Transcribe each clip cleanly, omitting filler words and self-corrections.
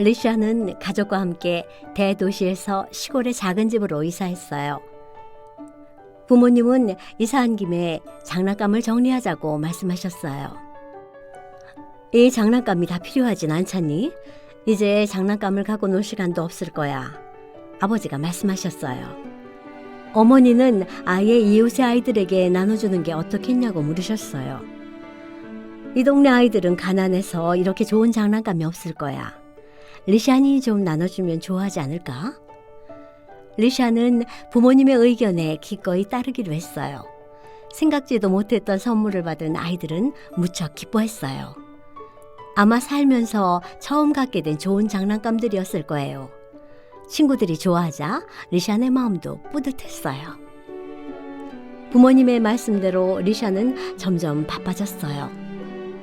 리샤는 가족과 함께 대도시에서 시골의 작은 집으로 이사했어요. 부모님은 이사한 김에 장난감을 정리하자고 말씀하셨어요. 이 장난감이 다 필요하진 않잖니? 이제 장난감을 갖고 놀 시간도 없을 거야. 아버지가 말씀하셨어요. 어머니는 아예 이웃의 아이들에게 나눠주는 게 어떻겠냐고 물으셨어요. 이 동네 아이들은 가난해서 이렇게 좋은 장난감이 없을 거야. 리샤니 좀 나눠주면 좋아하지 않을까? 리샤는 부모님의 의견에 기꺼이 따르기로 했어요. 생각지도 못했던 선물을 받은 아이들은 무척 기뻐했어요. 아마 살면서 처음 갖게 된 좋은 장난감들이었을 거예요. 친구들이 좋아하자 리샤의 마음도 뿌듯했어요. 부모님의 말씀대로 리샤는 점점 바빠졌어요.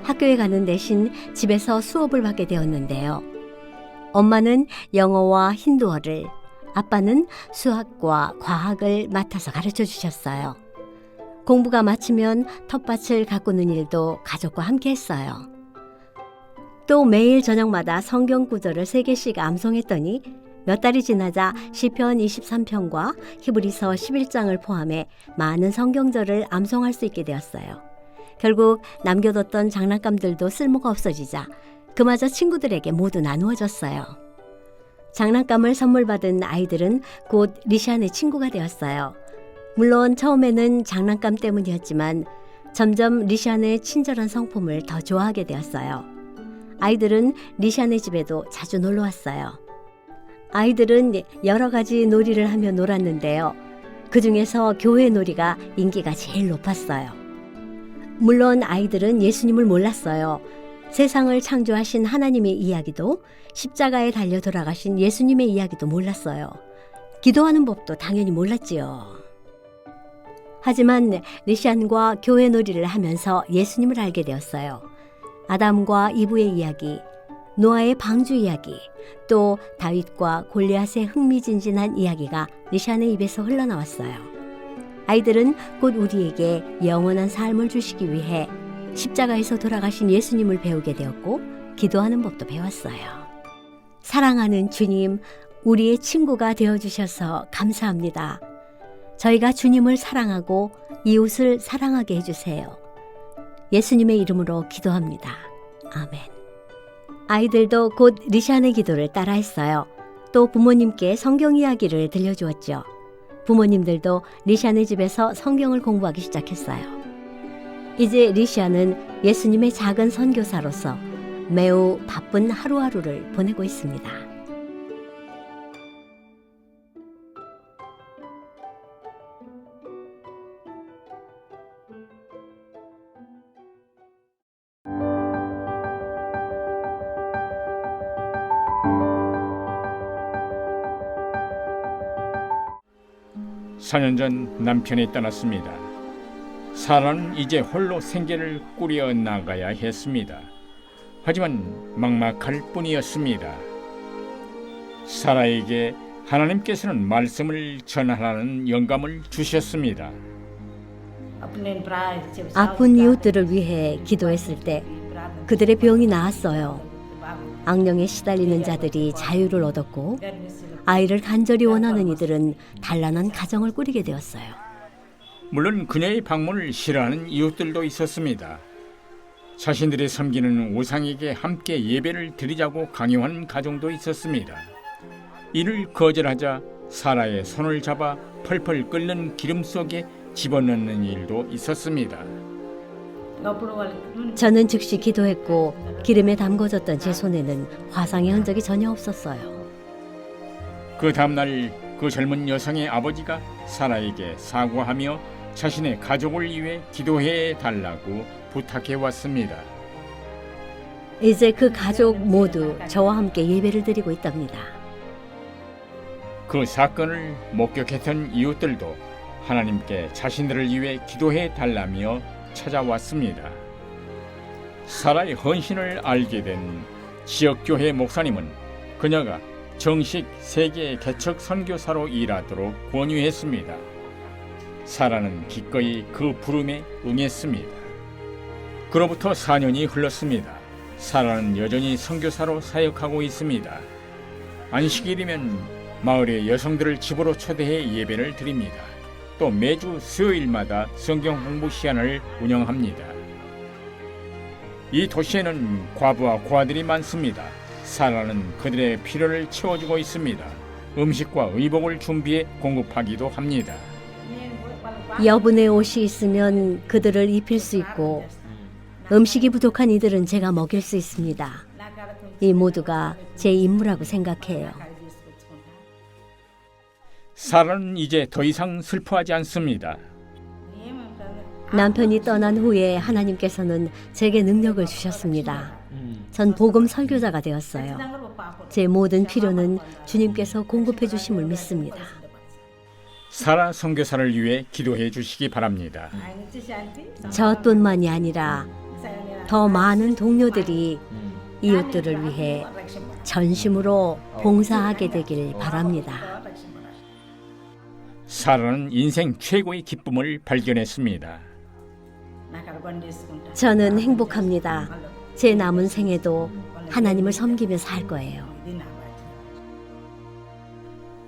학교에 가는 대신 집에서 수업을 받게 되었는데요. 엄마는 영어와 힌두어를, 아빠는 수학과 과학을 맡아서 가르쳐 주셨어요. 공부가 마치면 텃밭을 가꾸는 일도 가족과 함께 했어요. 또 매일 저녁마다 성경 구절을 3개씩 암송했더니 몇 달이 지나자 시편 23편과 히브리서 11장을 포함해 많은 성경절을 암송할 수 있게 되었어요. 결국 남겨뒀던 장난감들도 쓸모가 없어지자 그마저 친구들에게 모두 나누어졌어요. 장난감을 선물 받은 아이들은 곧 리샤의 친구가 되었어요. 물론 처음에는 장난감 때문이었지만 점점 리샤의 친절한 성품을 더 좋아하게 되었어요. 아이들은 리샤의 집에도 자주 놀러 왔어요. 아이들은 여러 가지 놀이를 하며 놀았는데요. 그 중에서 교회 놀이가 인기가 제일 높았어요. 물론 아이들은 예수님을 몰랐어요. 세상을 창조하신 하나님의 이야기도 십자가에 달려 돌아가신 예수님의 이야기도 몰랐어요. 기도하는 법도 당연히 몰랐지요. 하지만 리샨과 교회 놀이를 하면서 예수님을 알게 되었어요. 아담과 이브의 이야기, 노아의 방주 이야기, 또 다윗과 골리앗의 흥미진진한 이야기가 리샨의 입에서 흘러나왔어요. 아이들은 곧 우리에게 영원한 삶을 주시기 위해 십자가에서 돌아가신 예수님을 배우게 되었고 기도하는 법도 배웠어요. 사랑하는 주님, 우리의 친구가 되어주셔서 감사합니다. 저희가 주님을 사랑하고 이웃을 사랑하게 해주세요. 예수님의 이름으로 기도합니다. 아멘. 아이들도 곧 리샨의 기도를 따라했어요. 또 부모님께 성경 이야기를 들려주었죠. 부모님들도 리샨의 집에서 성경을 공부하기 시작했어요. 이제 리샤는 예수님의 작은 선교사로서 매우 바쁜 하루하루를 보내고 있습니다. 사 년 전 남편이 떠났습니다. 사라는 이제 홀로 생계를 꾸려 나가야 했습니다. 하지만 막막할 뿐이었습니다. 사라에게 하나님께서는 말씀을 전하라는 영감을 주셨습니다. 아픈 이웃들을 위해 기도했을 때 그들의 병이 나았어요. 악령에 시달리는 자들이 자유를 얻었고 아이를 간절히 원하는 이들은 단란한 가정을 꾸리게 되었어요. 물론 그녀의 방문을 싫어하는 이웃들도 있었습니다. 자신들이 섬기는 우상에게 함께 예배를 드리자고 강요한 가정도 있었습니다. 이를 거절하자 사라의 손을 잡아 펄펄 끓는 기름 속에 집어넣는 일도 있었습니다. 저는 즉시 기도했고 기름에 담궈졌던 제 손에는 화상의 흔적이 전혀 없었어요. 그 다음날 그 젊은 여성의 아버지가 사라에게 사과하며 자신의 가족을 위해 기도해 달라고 부탁해 왔습니다. 이제 그 가족 모두 저와 함께 예배를 드리고 있답니다. 그 사건을 목격했던 이웃들도 하나님께 자신들을 위해 기도해 달라며 찾아왔습니다. 사라의 헌신을 알게 된 지역교회 목사님은 그녀가 정식 세계 개척 선교사로 일하도록 권유했습니다. 사라는 기꺼이 그 부름에 응했습니다. 그로부터 4년이 흘렀습니다. 사라는 여전히 선교사로 사역하고 있습니다. 안식일이면 마을의 여성들을 집으로 초대해 예배를 드립니다. 또 매주 수요일마다 성경 공부 시간을 운영합니다. 이 도시에는 과부와 고아들이 많습니다. 사라는 그들의 필요를 채워주고 있습니다. 음식과 의복을 준비해 공급하기도 합니다. 여분의 옷이 있으면 그들을 입힐 수 있고 음식이 부족한 이들은 제가 먹일 수 있습니다. 이 모두가 제 임무라고 생각해요. 사라는 이제 더 이상 슬퍼하지 않습니다. 남편이 떠난 후에 하나님께서는 제게 능력을 주셨습니다. 전 복음 설교자가 되었어요. 제 모든 필요는 주님께서 공급해 주심을 믿습니다. 사라 선교사를 위해 기도해 주시기 바랍니다. 저뿐만이 아니라 더 많은 동료들이 이웃들을 위해 전심으로 봉사하게 되길 바랍니다. 사라는 인생 최고의 기쁨을 발견했습니다. 저는 행복합니다. 제 남은 생에도 하나님을 섬기며 살 거예요.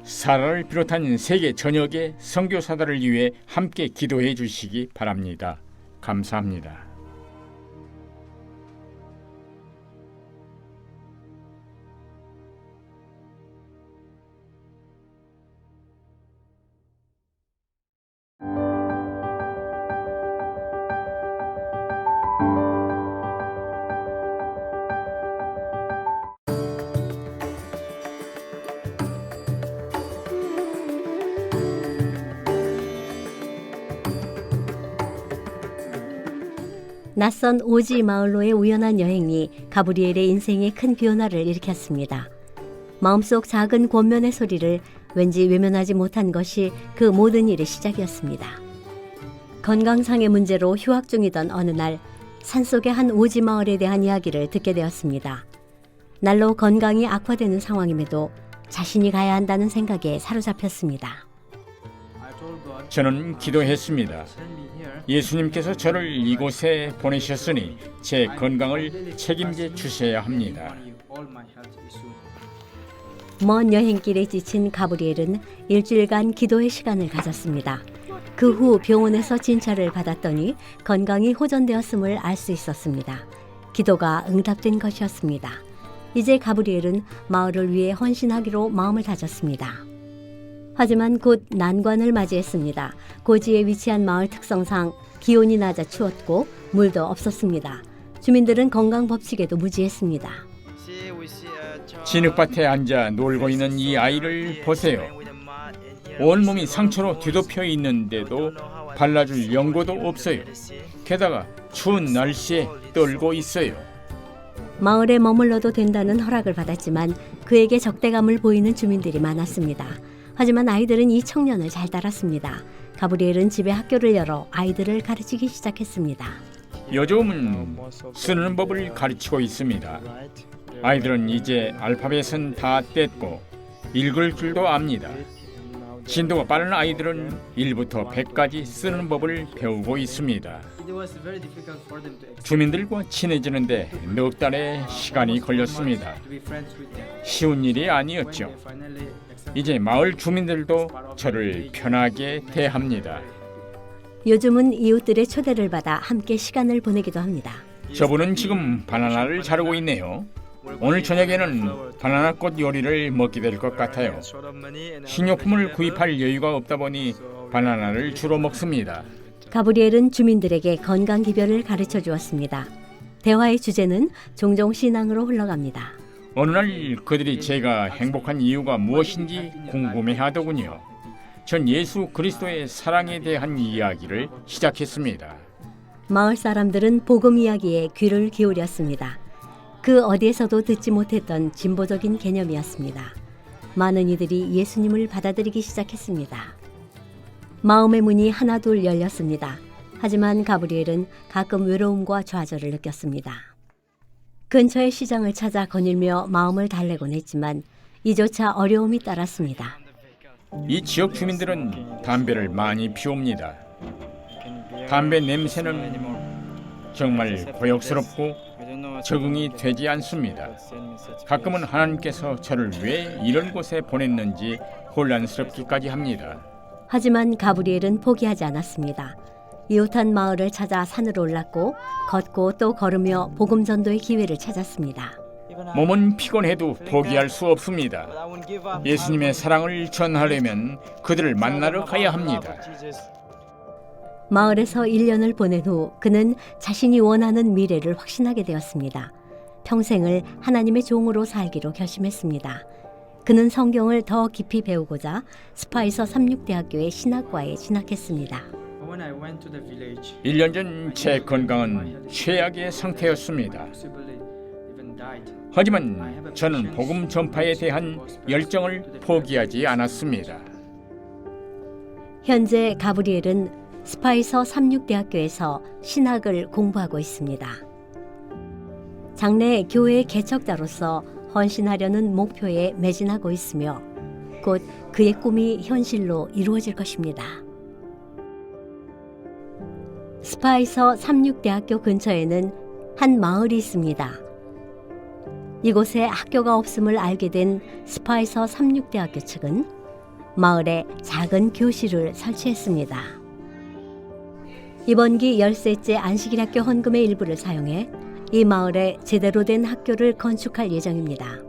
사라를 비롯한 세계 전역의 선교사들을 위해 함께 기도해 주시기 바랍니다. 감사합니다. 낯선 오지 마을로의 우연한 여행이 가브리엘의 인생에 큰 변화를 일으켰습니다. 마음속 작은 권면의 소리를 왠지 외면하지 못한 것이 그 모든 일의 시작이었습니다. 건강상의 문제로 휴학 중이던 어느 날 산속의 한 오지 마을에 대한 이야기를 듣게 되었습니다. 날로 건강이 악화되는 상황임에도 자신이 가야 한다는 생각에 사로잡혔습니다. 저는 기도했습니다. 예수님께서 저를 이곳에 보내셨으니 제 건강을 책임져 주셔야 합니다. 먼 여행길에 지친 가브리엘은 일주일간 기도의 시간을 가졌습니다. 그 후 병원에서 진찰을 받았더니 건강이 호전되었음을 알 수 있었습니다. 기도가 응답된 것이었습니다. 이제 가브리엘은 마을을 위해 헌신하기로 마음을 다졌습니다. 하지만 곧 난관을 맞이했습니다. 고지에 위치한 마을 특성상 기온이 낮아 추웠고 물도 없었습니다. 주민들은 건강 법칙에도 무지했습니다. 진흙밭에 앉아 놀고 있는 이 아이를 보세요. 온몸이 상처로 뒤덮여 있는데도 발라줄 연고도 없어요. 게다가 추운 날씨에 떨고 있어요. 마을에 머물러도 된다는 허락을 받았지만 그에게 적대감을 보이는 주민들이 많았습니다. 하지만 아이들은 이 청년을 잘 따랐습니다. 가브리엘은 집에 학교를 열어 아이들을 가르치기 시작했습니다. 요즘은 쓰는 법을 가르치고 있습니다. 아이들은 이제 알파벳은 다 뗐고 읽을 줄도 압니다. 진도가 빠른 아이들은 1부터 100까지 쓰는 법을 배우고 있습니다. 주민들과 친해지는데 넉 달의 시간이 걸렸습니다. 쉬운 일이 아니었죠. 이제 마을 주민들도 저를 편하게 대합니다. 요즘은 이웃들의 초대를 받아 함께 시간을 보내기도 합니다. 저분은 지금 바나나를 자르고 있네요. 오늘 저녁에는 바나나꽃 요리를 먹게 될 것 같아요. 식료품을 구입할 여유가 없다 보니 바나나를 주로 먹습니다. 가브리엘은 주민들에게 건강 기별을 가르쳐 주었습니다. 대화의 주제는 종종 신앙으로 흘러갑니다. 어느 날 그들이 제가 행복한 이유가 무엇인지 궁금해하더군요. 전 예수 그리스도의 사랑에 대한 이야기를 시작했습니다. 마을 사람들은 복음 이야기에 귀를 기울였습니다. 그 어디에서도 듣지 못했던 진보적인 개념이었습니다. 많은 이들이 예수님을 받아들이기 시작했습니다. 마음의 문이 하나둘 열렸습니다. 하지만 가브리엘은 가끔 외로움과 좌절을 느꼈습니다. 근처의 시장을 찾아 거닐며 마음을 달래곤 했지만 이조차 어려움이 따랐습니다. 이 지역 주민들은 담배를 많이 피웁니다. 담배 냄새는 정말 고역스럽고 적응이 되지 않습니다. 가끔은 하나님께서 저를 왜 이런 곳에 보냈는지 혼란스럽기까지 합니다. 하지만 가브리엘은 포기하지 않았습니다. 이웃한 마을을 찾아 산으로 올랐고 걷고 또 걸으며 복음 전도의 기회를 찾았습니다. 몸은 피곤해도 포기할 수 없습니다. 예수님의 사랑을 전하려면 그들을 만나러 가야 합니다. 마을에서 1년을 보낸 후 그는 자신이 원하는 미래를 확신하게 되었습니다. 평생을 하나님의 종으로 살기로 결심했습니다. 그는 성경을 더 깊이 배우고자 스파이서 삼육대학교의 신학과에 진학했습니다. 1년 전 제 건강은 최악의 상태였습니다. 하지만 저는 복음 전파에 대한 열정을 포기하지 않았습니다. 현재 가브리엘은 스파이서 삼육대학교에서 신학을 공부하고 있습니다. 장래 교회의 개척자로서 헌신하려는 목표에 매진하고 있으며 곧 그의 꿈이 현실로 이루어질 것입니다. 스파이서 삼육대학교 근처에는 한 마을이 있습니다. 이곳에 학교가 없음을 알게 된 스파이서 삼육대학교 측은 마을에 작은 교실을 설치했습니다. 이번 기 13째 안식일학교 헌금의 일부를 사용해 이 마을에 제대로 된 학교를 건축할 예정입니다.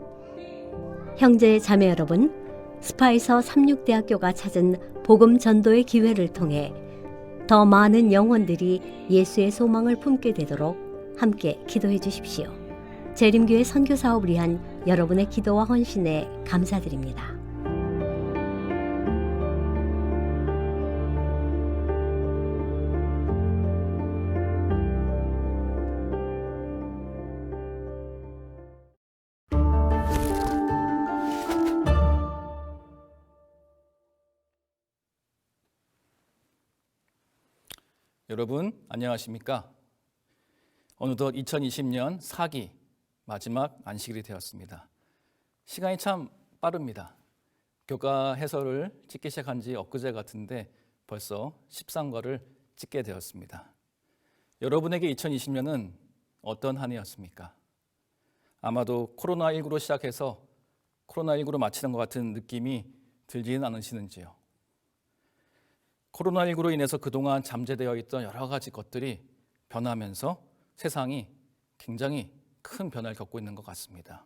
형제 자매 여러분, 스파이서 삼육대학교가 찾은 복음 전도의 기회를 통해 더 많은 영혼들이 예수의 소망을 품게 되도록 함께 기도해 주십시오. 재림교회 선교 사업을 위한 여러분의 기도와 헌신에 감사드립니다. 여러분 안녕하십니까? 어느덧 2020년 4기 마지막 안식일이 되었습니다. 시간이 참 빠릅니다. 교과 해설을 찍기 시작한 지 엊그제 같은데 벌써 13과를 찍게 되었습니다. 여러분에게 2020년은 어떤 한 해였습니까? 아마도 코로나19로 시작해서 코로나19로 마치는 것 같은 느낌이 들지는 않으시는지요? 코로나19로 인해서 그동안 잠재되어 있던 여러 가지 것들이 변하면서 세상이 굉장히 큰 변화를 겪고 있는 것 같습니다.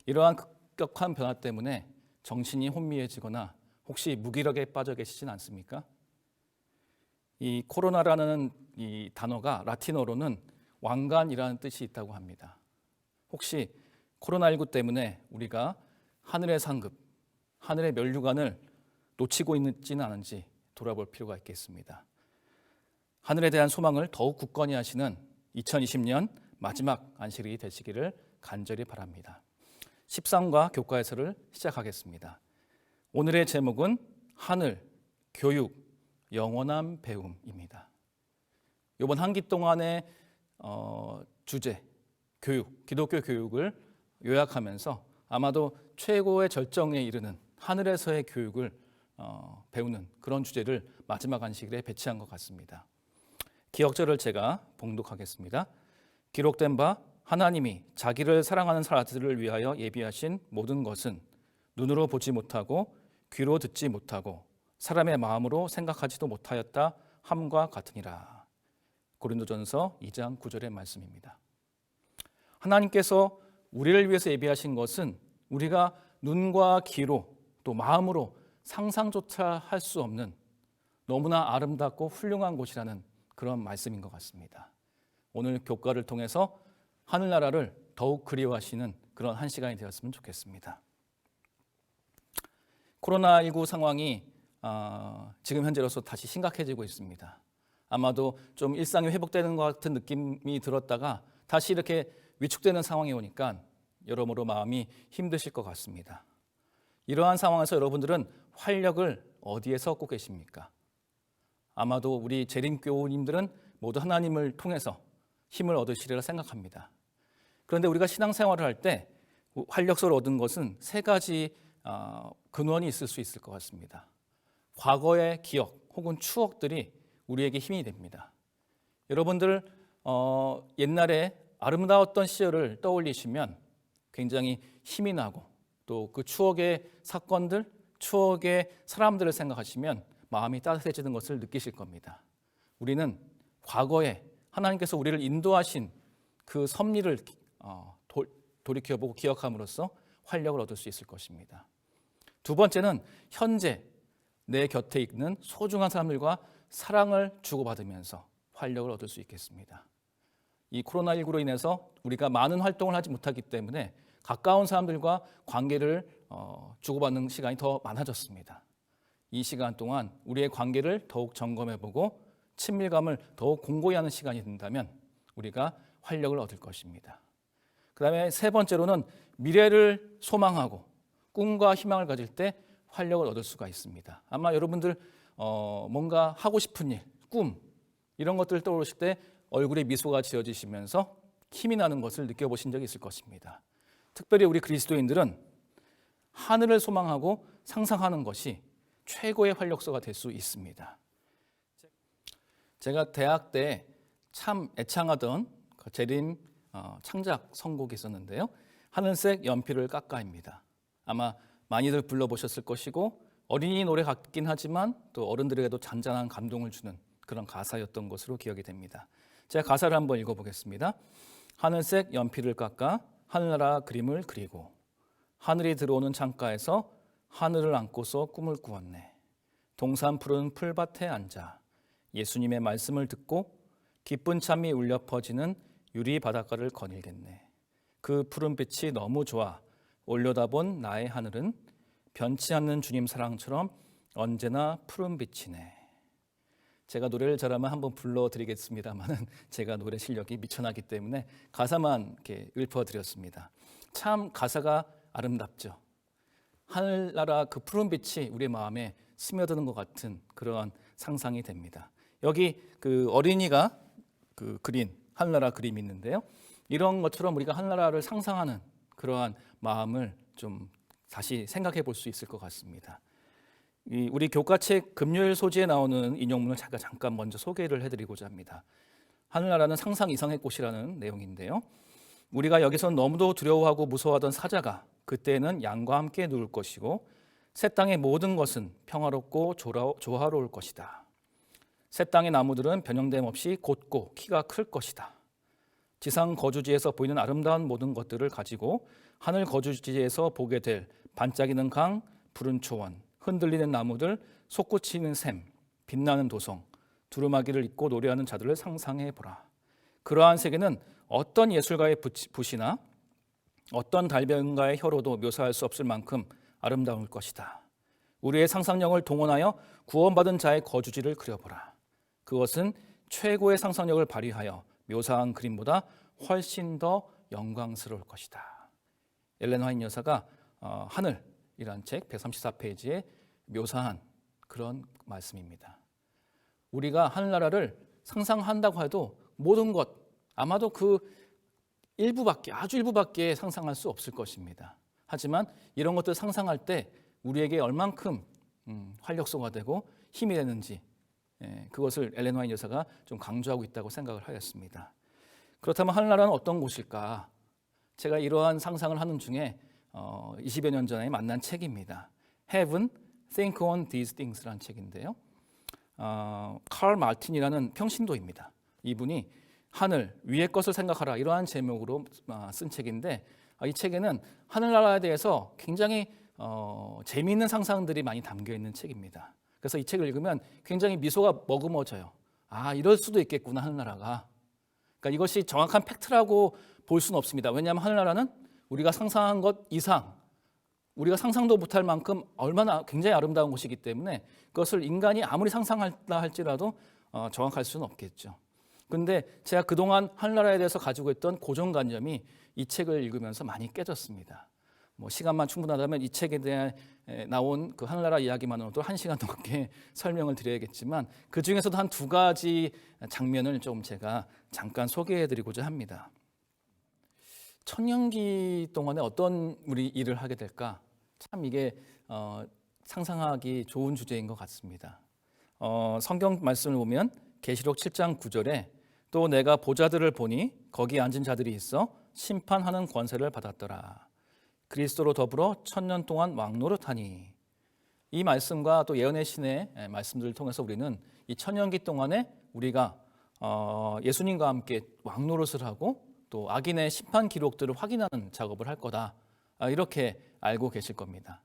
이러한 급격한 변화 때문에 정신이 혼미해지거나 혹시 무기력에 빠져 계시진 않습니까? 이 코로나라는 이 단어가 라틴어로는 왕관이라는 뜻이 있다고 합니다. 혹시 코로나19 때문에 우리가 하늘의 상급, 하늘의 면류관을 놓치고 있지는 않은지 돌아볼 필요가 있겠습니다. 하늘에 대한 소망을 더욱 굳건히 하시는 2020년 마지막 안식일이 되시기를 간절히 바랍니다. 13과 교과에서를 시작하겠습니다. 오늘의 제목은 하늘, 교육, 영원한 배움입니다. 이번 한 기 동안의 주제, 교육, 기독교 교육을 요약하면서 아마도 최고의 절정에 이르는 하늘에서의 교육을 배우는 그런 주제를 마지막 안식일에 배치한 것 같습니다. 기억절을 제가 봉독하겠습니다. 기록된 바 하나님이 자기를 사랑하는 사람들을 위하여 예비하신 모든 것은 눈으로 보지 못하고 귀로 듣지 못하고 사람의 마음으로 생각하지도 못하였다 함과 같으니라. 고린도전서 2장 9절의 말씀입니다. 하나님께서 우리를 위해서 예비하신 것은 우리가 눈과 귀로 또 마음으로 상상조차 할 수 없는 너무나 아름답고 훌륭한 곳이라는 그런 말씀인 것 같습니다. 오늘 교과를 통해서 하늘나라를 더욱 그리워하시는 그런 한 시간이 되었으면 좋겠습니다. 코로나19 상황이 지금 현재로서 다시 심각해지고 있습니다. 아마도 좀 일상이 회복되는 것 같은 느낌이 들었다가 다시 이렇게 위축되는 상황이 오니까 여러모로 마음이 힘드실 것 같습니다. 이러한 상황에서 여러분들은 활력을 어디에 쏟고 계십니까? 아마도 우리 재림교우님들은 모두 하나님을 통해서 힘을 얻으시리라 생각합니다. 그런데 우리가 신앙생활을 할 때 활력소를 얻은 것은 세 가지 근원이 있을 수 있을 것 같습니다. 과거의 기억 혹은 추억들이 우리에게 힘이 됩니다. 여러분들 옛날에 아름다웠던 시절을 떠올리시면 굉장히 힘이 나고 또 그 추억의 사건들, 추억의 사람들을 생각하시면 마음이 따뜻해지는 것을 느끼실 겁니다. 우리는 과거에 하나님께서 우리를 인도하신 그 섭리를 돌이켜보고 기억함으로써 활력을 얻을 수 있을 것입니다. 두 번째는 현재 내 곁에 있는 소중한 사람들과 사랑을 주고받으면서 활력을 얻을 수 있겠습니다. 이 코로나19로 인해서 우리가 많은 활동을 하지 못하기 때문에 가까운 사람들과 관계를 주고받는 시간이 더 많아졌습니다. 이 시간 동안 우리의 관계를 더욱 점검해보고 친밀감을 더욱 공고히 하는 시간이 된다면 우리가 활력을 얻을 것입니다. 그 다음에 세 번째로는 미래를 소망하고 꿈과 희망을 가질 때 활력을 얻을 수가 있습니다. 아마 여러분들 뭔가 하고 싶은 일, 꿈 이런 것들을 떠오르실 때 얼굴에 미소가 지어지시면서 힘이 나는 것을 느껴보신 적이 있을 것입니다. 특별히 우리 그리스도인들은 하늘을 소망하고 상상하는 것이 최고의 활력소가 될 수 있습니다. 제가 대학 때 참 애창하던 재림 창작 선곡이 있었는데요. 하늘색 연필을 깎아입니다. 아마 많이들 불러보셨을 것이고 어린이 노래 같긴 하지만 또 어른들에게도 잔잔한 감동을 주는 그런 가사였던 것으로 기억이 됩니다. 제가 가사를 한번 읽어보겠습니다. 하늘색 연필을 깎아 하늘나라 그림을 그리고 하늘이 들어오는 창가에서 하늘을 안고서 꿈을 꾸었네. 동산 푸른 풀밭에 앉아 예수님의 말씀을 듣고 기쁜 참이 울려 퍼지는 유리 바닷가를 거닐겠네. 그 푸른 빛이 너무 좋아 올려다본 나의 하늘은 변치 않는 주님 사랑처럼 언제나 푸른 빛이네. 제가 노래를 잘하면 한번 불러드리겠습니다만은 제가 노래 실력이 미천하기 때문에 가사만 이렇게 읊어드렸습니다. 참 가사가 아름답죠. 하늘나라 그 푸른 빛이 우리 마음에 스며드는 것 같은 그러한 상상이 됩니다. 여기 그 어린이가 그 그린 하늘나라 그림이 있는데요. 이런 것처럼 우리가 하늘나라를 상상하는 그러한 마음을 좀 다시 생각해 볼 수 있을 것 같습니다. 우리 교과책 금요일 소지에 나오는 인용문을 제가 잠깐 먼저 소개를 해드리고자 합니다. 하늘나라는 상상 이상의 꽃이라는 내용인데요. 우리가 여기서 너무도 두려워하고 무서워하던 사자가 그때는 양과 함께 누울 것이고 새 땅의 모든 것은 평화롭고 조화로울 것이다. 새 땅의 나무들은 변형됨 없이 곧고 키가 클 것이다. 지상 거주지에서 보이는 아름다운 모든 것들을 가지고 하늘 거주지에서 보게 될 반짝이는 강, 푸른 초원, 흔들리는 나무들, 솟구치는 샘, 빛나는 도성, 두루마기를 입고 노래하는 자들을 상상해 보라. 그러한 세계는 어떤 예술가의 붓이나 어떤 달변가의 혀로도 묘사할 수 없을 만큼 아름다울 것이다. 우리의 상상력을 동원하여 구원받은 자의 거주지를 그려보라. 그것은 최고의 상상력을 발휘하여 묘사한 그림보다 훨씬 더 영광스러울 것이다. 엘렌 화이트 여사가 하늘이라는 책 134페이지에 묘사한 그런 말씀입니다. 우리가 하늘나라를 상상한다고 해도 모든 것 아마도 그 아주 일부밖에 상상할 수 없을 것입니다. 하지만 이런 것들 상상할 때 우리에게 얼만큼 활력소가 되고 힘이 되는지 그것을 엘렌 화이트 여사가 좀 강조하고 있다고 생각을 하였습니다. 그렇다면 하늘나라는 어떤 곳일까? 제가 이러한 상상을 하는 중에 20여 년 전에 만난 책입니다. Heaven, Think on These Things라는 책인데요. 칼 마틴이라는 평신도입니다. 이분이 하늘, 위의 것을 생각하라 이러한 제목으로 쓴 책인데 이 책에는 하늘나라에 대해서 굉장히 재미있는 상상들이 많이 담겨 있는 책입니다. 그래서 이 책을 읽으면 굉장히 미소가 머금어져요. 아, 이럴 수도 있겠구나 하늘나라가. 그러니까 이것이 정확한 팩트라고 볼 수는 없습니다. 왜냐하면 하늘나라는 우리가 상상한 것 이상 우리가 상상도 못할 만큼 얼마나 굉장히 아름다운 곳이기 때문에 그것을 인간이 아무리 상상한다 할지라도 정확할 수는 없겠죠. 그런데 제가 그동안 하늘나라에 대해서 가지고 있던 고정관념이 이 책을 읽으면서 많이 깨졌습니다. 시간만 충분하다면 이 책에 대해 나온 그 하늘나라 이야기만으로도 1시간 넘게 설명을 드려야겠지만 그 중에서도 한 2가지 장면을 좀 제가 잠깐 소개해드리고자 합니다. 천년기 동안에 어떤 우리 일을 하게 될까? 참 이게 상상하기 좋은 주제인 것 같습니다. 성경 말씀을 보면 계시록 7장 9절에 또 내가 보좌들을 보니 거기 앉은 자들이 있어 심판하는 권세를 받았더라. 그리스도로 더불어 1000년 동안 왕노릇하니. 이 말씀과 또 예언의 신의 말씀들을 통해서 우리는 이 천년기 동안에 우리가 예수님과 함께 왕노릇을 하고 또 악인의 심판 기록들을 확인하는 작업을 할 거다. 이렇게 알고 계실 겁니다.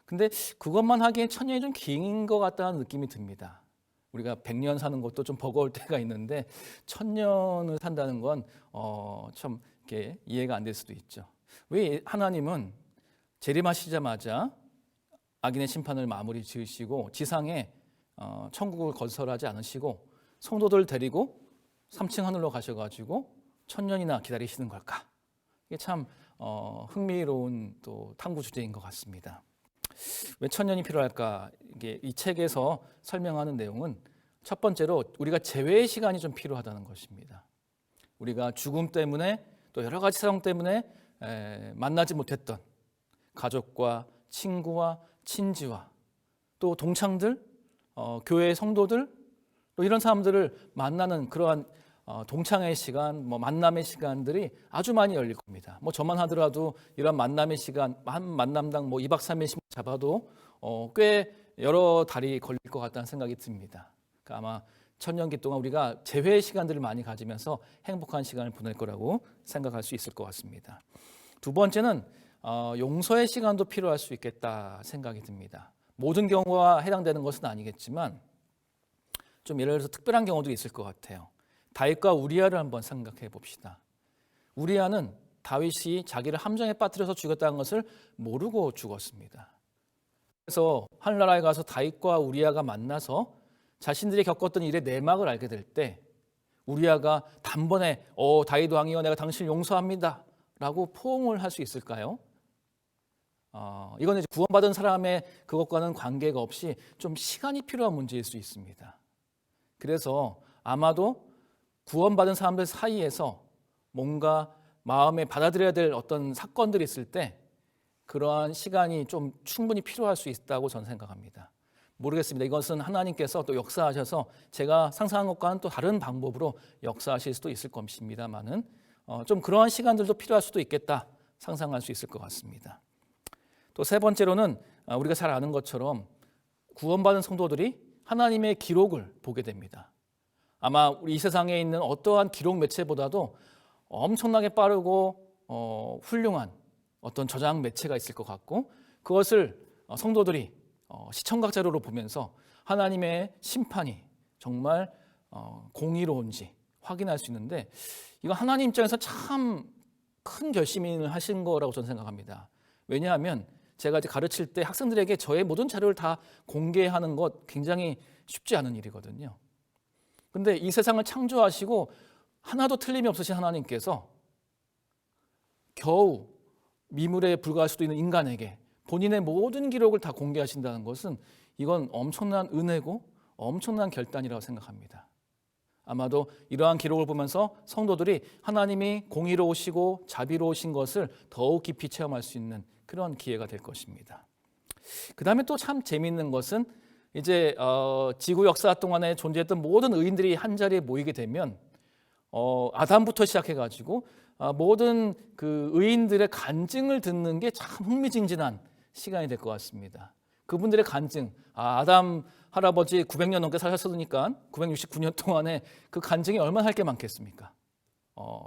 근데 그것만 하기엔 천년이 좀 긴 것 같다는 느낌이 듭니다. 우리가 100년 사는 것도 좀 버거울 때가 있는데 1000년을 산다는 건 참 이렇게 이해가 안 될 수도 있죠. 왜 하나님은 재림하시자마자 악인의 심판을 마무리 지으시고 지상에 천국을 건설하지 않으시고 성도들 데리고 3층 하늘로 가셔가지고 1000년이나 기다리시는 걸까? 이게 참 흥미로운 또 탐구 주제인 것 같습니다. 왜 1000년이 필요할까? 이게 이 책에서 설명하는 내용은 첫 번째로 우리가 제외의 시간이 좀 필요하다는 것입니다. 우리가 죽음 때문에 또 여러 가지 사정 때문에 만나지 못했던 가족과 친구와 친지와 또 동창들, 교회의 성도들 또 이런 사람들을 만나는 그러한 동창의 시간, 만남의 시간들이 아주 많이 열릴 겁니다. 저만 하더라도 이런 만남의 시간 한 만남당 2박 3일씩 잡아도 꽤 여러 달이 걸릴 것 같다는 생각이 듭니다. 그러니까 아마 천년기 동안 우리가 재회의 시간들을 많이 가지면서 행복한 시간을 보낼 거라고 생각할 수 있을 것 같습니다. 두 번째는 용서의 시간도 필요할 수 있겠다 생각이 듭니다. 모든 경우와 해당되는 것은 아니겠지만 좀 예를 들어서 특별한 경우도 있을 것 같아요. 다윗과 우리아를 한번 생각해 봅시다. 우리아는 다윗이 자기를 함정에 빠뜨려서 죽였다는 것을 모르고 죽었습니다. 그래서 하늘나라에 가서 다윗과 우리아가 만나서 자신들이 겪었던 일의 내막을 알게 될 때 우리아가 단번에 다윗 왕이여 내가 당신을 용서합니다 라고 포옹을 할 수 있을까요? 이건 이제 구원받은 사람의 그것과는 관계가 없이 좀 시간이 필요한 문제일 수 있습니다. 그래서 아마도 구원받은 사람들 사이에서 뭔가 마음에 받아들여야 될 어떤 사건들이 있을 때 그러한 시간이 좀 충분히 필요할 수 있다고 저는 생각합니다. 모르겠습니다. 이것은 하나님께서 또 역사하셔서 제가 상상한 것과는 또 다른 방법으로 역사하실 수도 있을 것입니다만은 좀 그러한 시간들도 필요할 수도 있겠다 상상할 수 있을 것 같습니다. 또 세 번째로는 우리가 잘 아는 것처럼 구원받은 성도들이 하나님의 기록을 보게 됩니다. 아마 우리 이 세상에 있는 어떠한 기록 매체보다도 엄청나게 빠르고 훌륭한 어떤 저장 매체가 있을 것 같고 그것을 성도들이 시청각 자료로 보면서 하나님의 심판이 정말 공의로운지 확인할 수 있는데 이거 하나님 입장에서 참 큰 결심을 하신 거라고 저는 생각합니다. 왜냐하면 제가 이제 가르칠 때 학생들에게 저의 모든 자료를 다 공개하는 것 굉장히 쉽지 않은 일이거든요. 근데 이 세상을 창조하시고 하나도 틀림이 없으신 하나님께서 겨우 미물에 불과할 수도 있는 인간에게 본인의 모든 기록을 다 공개하신다는 것은 이건 엄청난 은혜고 엄청난 결단이라고 생각합니다. 아마도 이러한 기록을 보면서 성도들이 하나님이 공의로우시고 자비로우신 것을 더욱 깊이 체험할 수 있는 그런 기회가 될 것입니다. 그 다음에 또 참 재미있는 것은 이제 지구 역사 동안에 존재했던 모든 의인들이 한 자리에 모이게 되면 아담부터 시작해가지고 모든 그 의인들의 간증을 듣는 게 참 흥미진진한 시간이 될 것 같습니다. 그분들의 간증, 아담 할아버지 900년 넘게 사셨으니까 969년 동안에 그 간증이 얼마나 할 게 많겠습니까?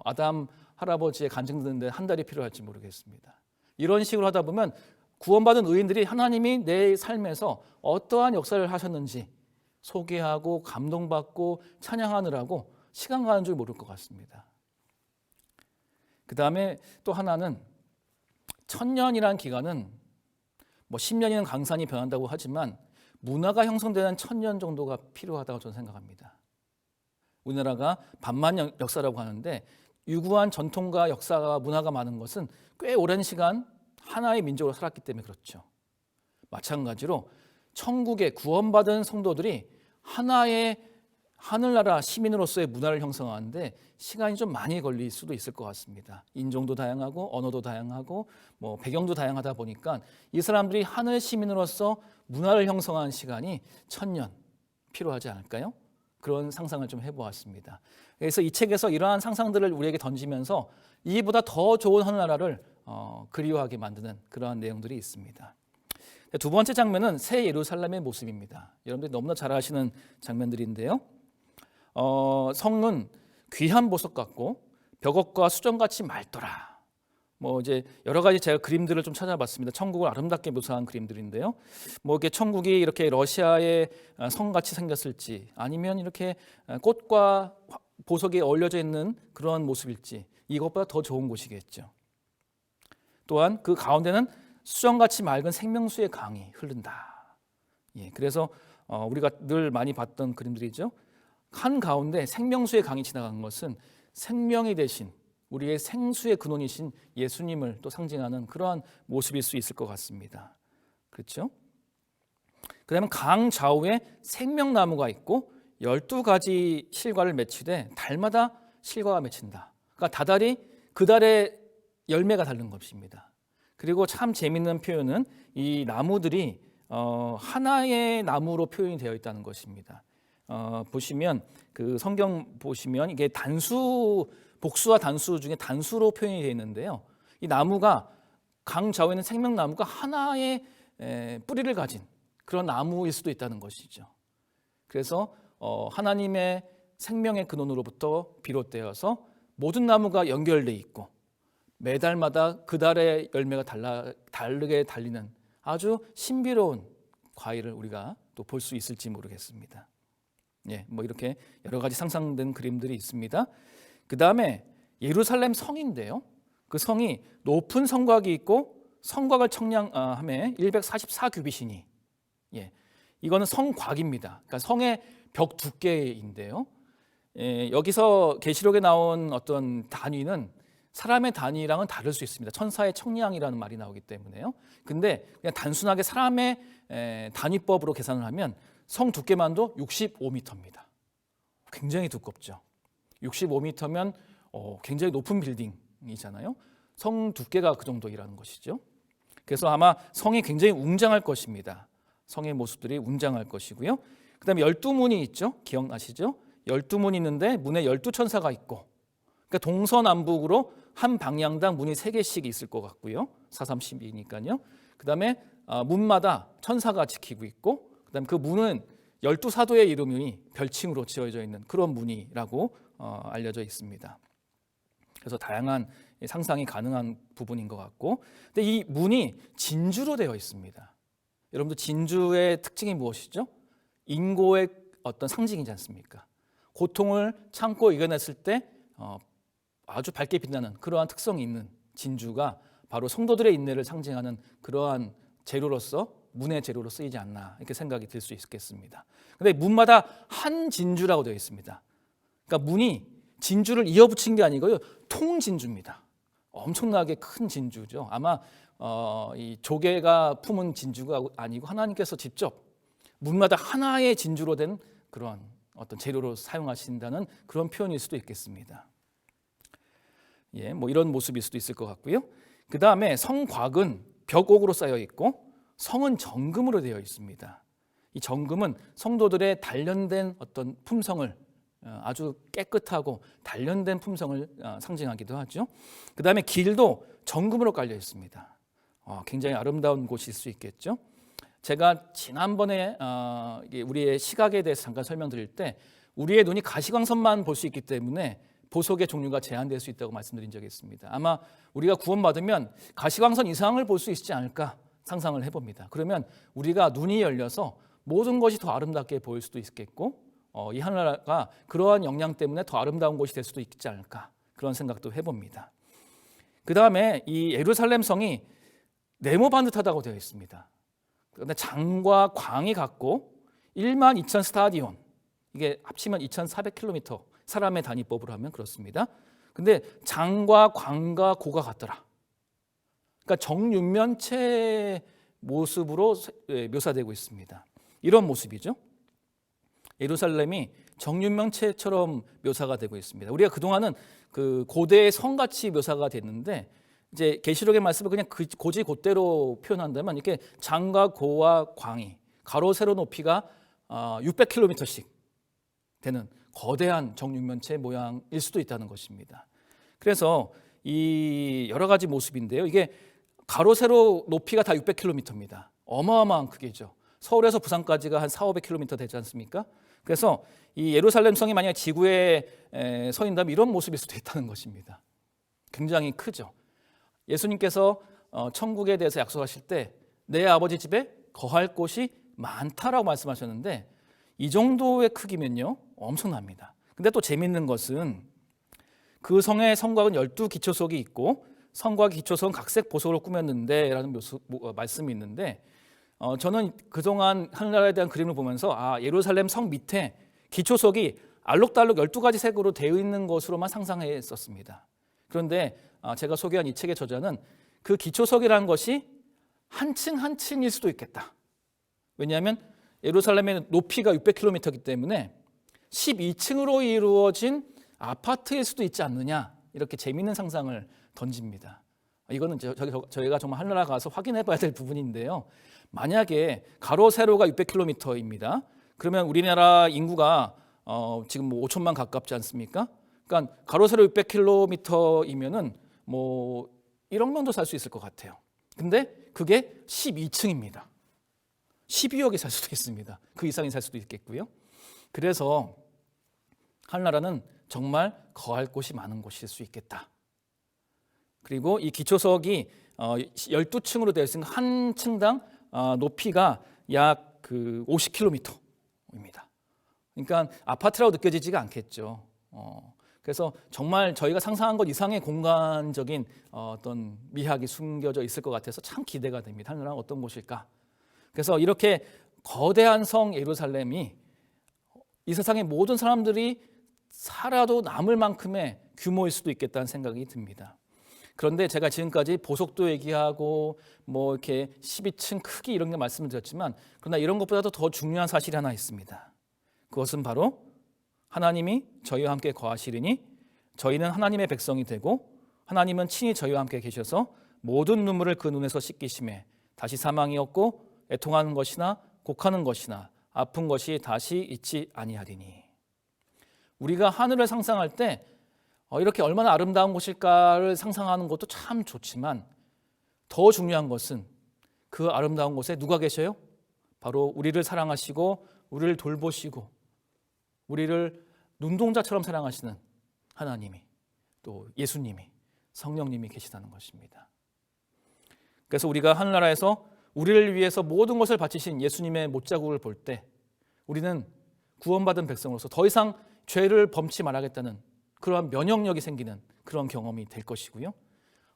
아담 할아버지의 간증 듣는데 한 달이 필요할지 모르겠습니다. 이런 식으로 하다 보면 구원받은 의인들이 하나님이 내 삶에서 어떠한 역사를 하셨는지 소개하고 감동받고 찬양하느라고 시간 가는 줄 모를 것 같습니다. 그 다음에 또 하나는 1000년이라는 기간은 10년이면 강산이 변한다고 하지만 문화가 형성되는 1000년 정도가 필요하다고 저는 생각합니다. 우리나라가 반만 역사라고 하는데 유구한 전통과 역사가 문화가 많은 것은 꽤 오랜 시간 하나의 민족으로 살았기 때문에 그렇죠. 마찬가지로 천국의 구원받은 성도들이 하나의 하늘나라 시민으로서의 문화를 형성하는데 시간이 좀 많이 걸릴 수도 있을 것 같습니다. 인종도 다양하고 언어도 다양하고 배경도 다양하다 보니까 이 사람들이 하늘 시민으로서 문화를 형성하는 시간이 1000년 필요하지 않을까요? 그런 상상을 좀 해보았습니다. 그래서 이 책에서 이러한 상상들을 우리에게 던지면서 이보다 더 좋은 하늘나라를 그리워하게 만드는 그러한 내용들이 있습니다. 두 번째 장면은 새 예루살렘의 모습입니다. 여러분들이 너무나 잘 아시는 장면들인데요. 성은 귀한 보석 같고 벽옥과 수정같이 맑더라. 뭐 이제 여러 가지 제가 그림들을 좀 찾아봤습니다. 천국을 아름답게 묘사한 그림들인데요. 뭐 이게 천국이 이렇게 러시아의 성같이 생겼을지 아니면 이렇게 꽃과 보석이 어울려져 있는 그런 모습일지 이것보다 더 좋은 곳이겠죠. 또한 그 가운데는 수정같이 맑은 생명수의 강이 흐른다. 예, 그래서 우리가 늘 많이 봤던 그림들이죠. 한 가운데 생명수의 강이 지나간 것은 생명이 되신 우리의 생수의 근원이신 예수님을 또 상징하는 그러한 모습일 수 있을 것 같습니다. 그렇죠? 그다음에 강 좌우에 생명나무가 있고 12가지 실과를 맺히되 달마다 실과가 맺힌다. 그러니까 다달이 그 달에 열매가 달린 것입니다. 그리고 참 재미있는 표현은 이 나무들이 하나의 나무로 표현이 되어 있다는 것입니다. 보시면 그 성경 보시면 이게 복수와 단수 중에 단수로 표현이 되어 있는데요. 이 나무가 강 좌우에는 생명나무가 하나의 뿌리를 가진 그런 나무일 수도 있다는 것이죠. 그래서 하나님의 생명의 근원으로부터 비롯되어서 모든 나무가 연결되어 있고 매달마다 그 달의 열매가 다르게 달리는 아주 신비로운 과일을 우리가 또 볼 수 있을지 모르겠습니다. 예, 뭐 이렇게 여러 가지 상상된 그림들이 있습니다. 그 다음에 예루살렘 성인데요. 그 성이 높은 성곽이 있고 성곽을 청량함에 144규빗이니, 예, 이거는 성곽입니다. 그러니까 성의 벽 두께인데요. 예, 여기서 계시록에 나온 어떤 단위는 사람의 단위랑은 다를 수 있습니다. 천사의 청량이라는 말이 나오기 때문에요. 근데 그냥 단순하게 사람의 단위법으로 계산을 하면 성 두께만도 65m입니다. 굉장히 두껍죠. 65m면 굉장히 높은 빌딩이잖아요. 성 두께가 그 정도이라는 것이죠. 그래서 아마 성이 굉장히 웅장할 것입니다. 성의 모습들이 웅장할 것이고요. 그 다음에 12문이 있죠. 기억나시죠? 12문이 있는데 문에 12천사가 있고, 그러니까 동서남북으로 한 방향당 문이 3개씩 있을 것 같고요. 432니까요. 그 다음에 문마다 천사가 지키고 있고, 그 다음에 그 문은 12사도의 이름이 별칭으로 지어져 있는 그런 문이라고 알려져 있습니다. 그래서 다양한 상상이 가능한 부분인 것 같고, 근데 이 문이 진주로 되어 있습니다. 여러분들 진주의 특징이 무엇이죠? 인고의 어떤 상징이지 않습니까? 고통을 참고 이겨냈을 때 아주 밝게 빛나는 그러한 특성이 있는 진주가 바로 성도들의 인내를 상징하는 그러한 재료로서 문의 재료로 쓰이지 않나 이렇게 생각이 들 수 있겠습니다. 그런데 문마다 한 진주라고 되어 있습니다. 그러니까 문이 진주를 이어붙인 게 아니고요, 통진주입니다. 엄청나게 큰 진주죠. 아마 이 조개가 품은 진주가 아니고 하나님께서 직접 문마다 하나의 진주로 된 그런 어떤 재료로 사용하신다는 그런 표현일 수도 있겠습니다. 예, 뭐 이런 모습일 수도 있을 것 같고요. 그 다음에 성곽은 벽옥으로 쌓여 있고 성은 정금으로 되어 있습니다. 이 정금은 성도들의 단련된 어떤 품성을 아주 깨끗하고 단련된 품성을 상징하기도 하죠. 그 다음에 길도 정금으로 깔려 있습니다. 굉장히 아름다운 곳일 수 있겠죠. 제가 지난번에 우리의 시각에 대해서 잠깐 설명드릴 때 우리의 눈이 가시광선만 볼 수 있기 때문에 보석의 종류가 제한될 수 있다고 말씀드린 적이 있습니다. 아마 우리가 구원받으면 가시광선 이상을 볼 수 있지 않을까 상상을 해봅니다. 그러면 우리가 눈이 열려서 모든 것이 더 아름답게 보일 수도 있겠고 이 하늘나라가 그러한 영향 때문에 더 아름다운 곳이 될 수도 있지 않을까 그런 생각도 해봅니다. 그 다음에 이 예루살렘 성이 네모 반듯하다고 되어 있습니다. 그런데 장과 광이 같고 1만 2천 스타디온, 이게 합치면 2,400km, 사람의 단위법으로 하면 그렇습니다. 근데 장과 광과 고가 같더라. 그러니까 정육면체 모습으로 묘사되고 있습니다. 이런 모습이죠. 예루살렘이 정육면체처럼 묘사가 되고 있습니다. 우리가 그동안은 그 고대의 성같이 묘사가 됐는데 이제 계시록의 말씀을 그냥 고지 곧대로 표현한다면 이렇게 장과 고와 광이 가로 세로 높이가 600km씩 되는 거대한 정육면체 모양일 수도 있다는 것입니다. 그래서 이 여러 가지 모습인데요. 이게 가로 세로 높이가 다 600km입니다. 어마어마한 크기죠. 서울에서 부산까지가 한 400-500km 되지 않습니까? 그래서 이 예루살렘 성이 만약 지구에 서 있다면 이런 모습일 수도 있다는 것입니다. 굉장히 크죠. 예수님께서 천국에 대해서 약속하실 때 내 아버지 집에 거할 곳이 많다라고 말씀하셨는데 이 정도의 크기면요 엄청납니다. 근데 또 재밌는 것은 그 성의 성곽은 12기초석이 있고 성곽의 기초석은 각색 보석으로 꾸몄는데 라는 말씀이 있는데 저는 그동안 하늘나라에 대한 그림을 보면서 예루살렘 성 밑에 기초석이 알록달록 12가지 색으로 되어 있는 것으로만 상상했었습니다. 그런데 제가 소개한 이 책의 저자는 그 기초석이라는 것이 한 층 한 층일 수도 있겠다. 왜냐하면 예루살렘의 높이가 600km이기 때문에 12층으로 이루어진 아파트일 수도 있지 않느냐, 이렇게 재미있는 상상을 던집니다. 이거는 저희가 정말 하늘나라 가서 확인해 봐야 될 부분인데요. 만약에 가로 세로가 600km입니다. 그러면 우리나라 인구가 지금 5천만 가깝지 않습니까? 그러니까 가로 세로 600km이면은 1억 명도 살 수 있을 것 같아요. 근데 그게 12층입니다. 12억이 살 수도 있습니다. 그 이상이 살 수도 있겠고요. 그래서 하늘나라는 정말 거할 곳이 많은 곳일 수 있겠다. 그리고 이 기초석이 12층으로 되어 있으니까 한 층당 높이가 약 50km입니다. 그러니까 아파트라고 느껴지지가 않겠죠. 그래서 정말 저희가 상상한 것 이상의 공간적인 어떤 미학이 숨겨져 있을 것 같아서 참 기대가 됩니다. 하늘나라는 어떤 곳일까? 그래서 이렇게 거대한 성 예루살렘이 이 세상의 모든 사람들이 살아도 남을 만큼의 규모일 수도 있겠다는 생각이 듭니다. 그런데 제가 지금까지 보석도 얘기하고 이렇게 12층 크기 이런 게 말씀을 드렸지만, 그러나 이런 것보다도 더 중요한 사실이 하나 있습니다. 그것은 바로 하나님이 저희와 함께 거하시리니 저희는 하나님의 백성이 되고 하나님은 친히 저희와 함께 계셔서 모든 눈물을 그 눈에서 씻기심에 다시 사망이 없고 애통하는 것이나 곡하는 것이나 아픈 것이 다시 있지 아니하리니. 우리가 하늘을 상상할 때 이렇게 얼마나 아름다운 곳일까를 상상하는 것도 참 좋지만 더 중요한 것은 그 아름다운 곳에 누가 계셔요? 바로 우리를 사랑하시고 우리를 돌보시고 우리를 눈동자처럼 사랑하시는 하나님이, 또 예수님이, 성령님이 계시다는 것입니다. 그래서 우리가 하늘나라에서 우리를 위해서 모든 것을 바치신 예수님의 못자국을 볼 때 우리는 구원받은 백성으로서 더 이상 죄를 범치 말하겠다는 그러한 면역력이 생기는 그런 경험이 될 것이고요.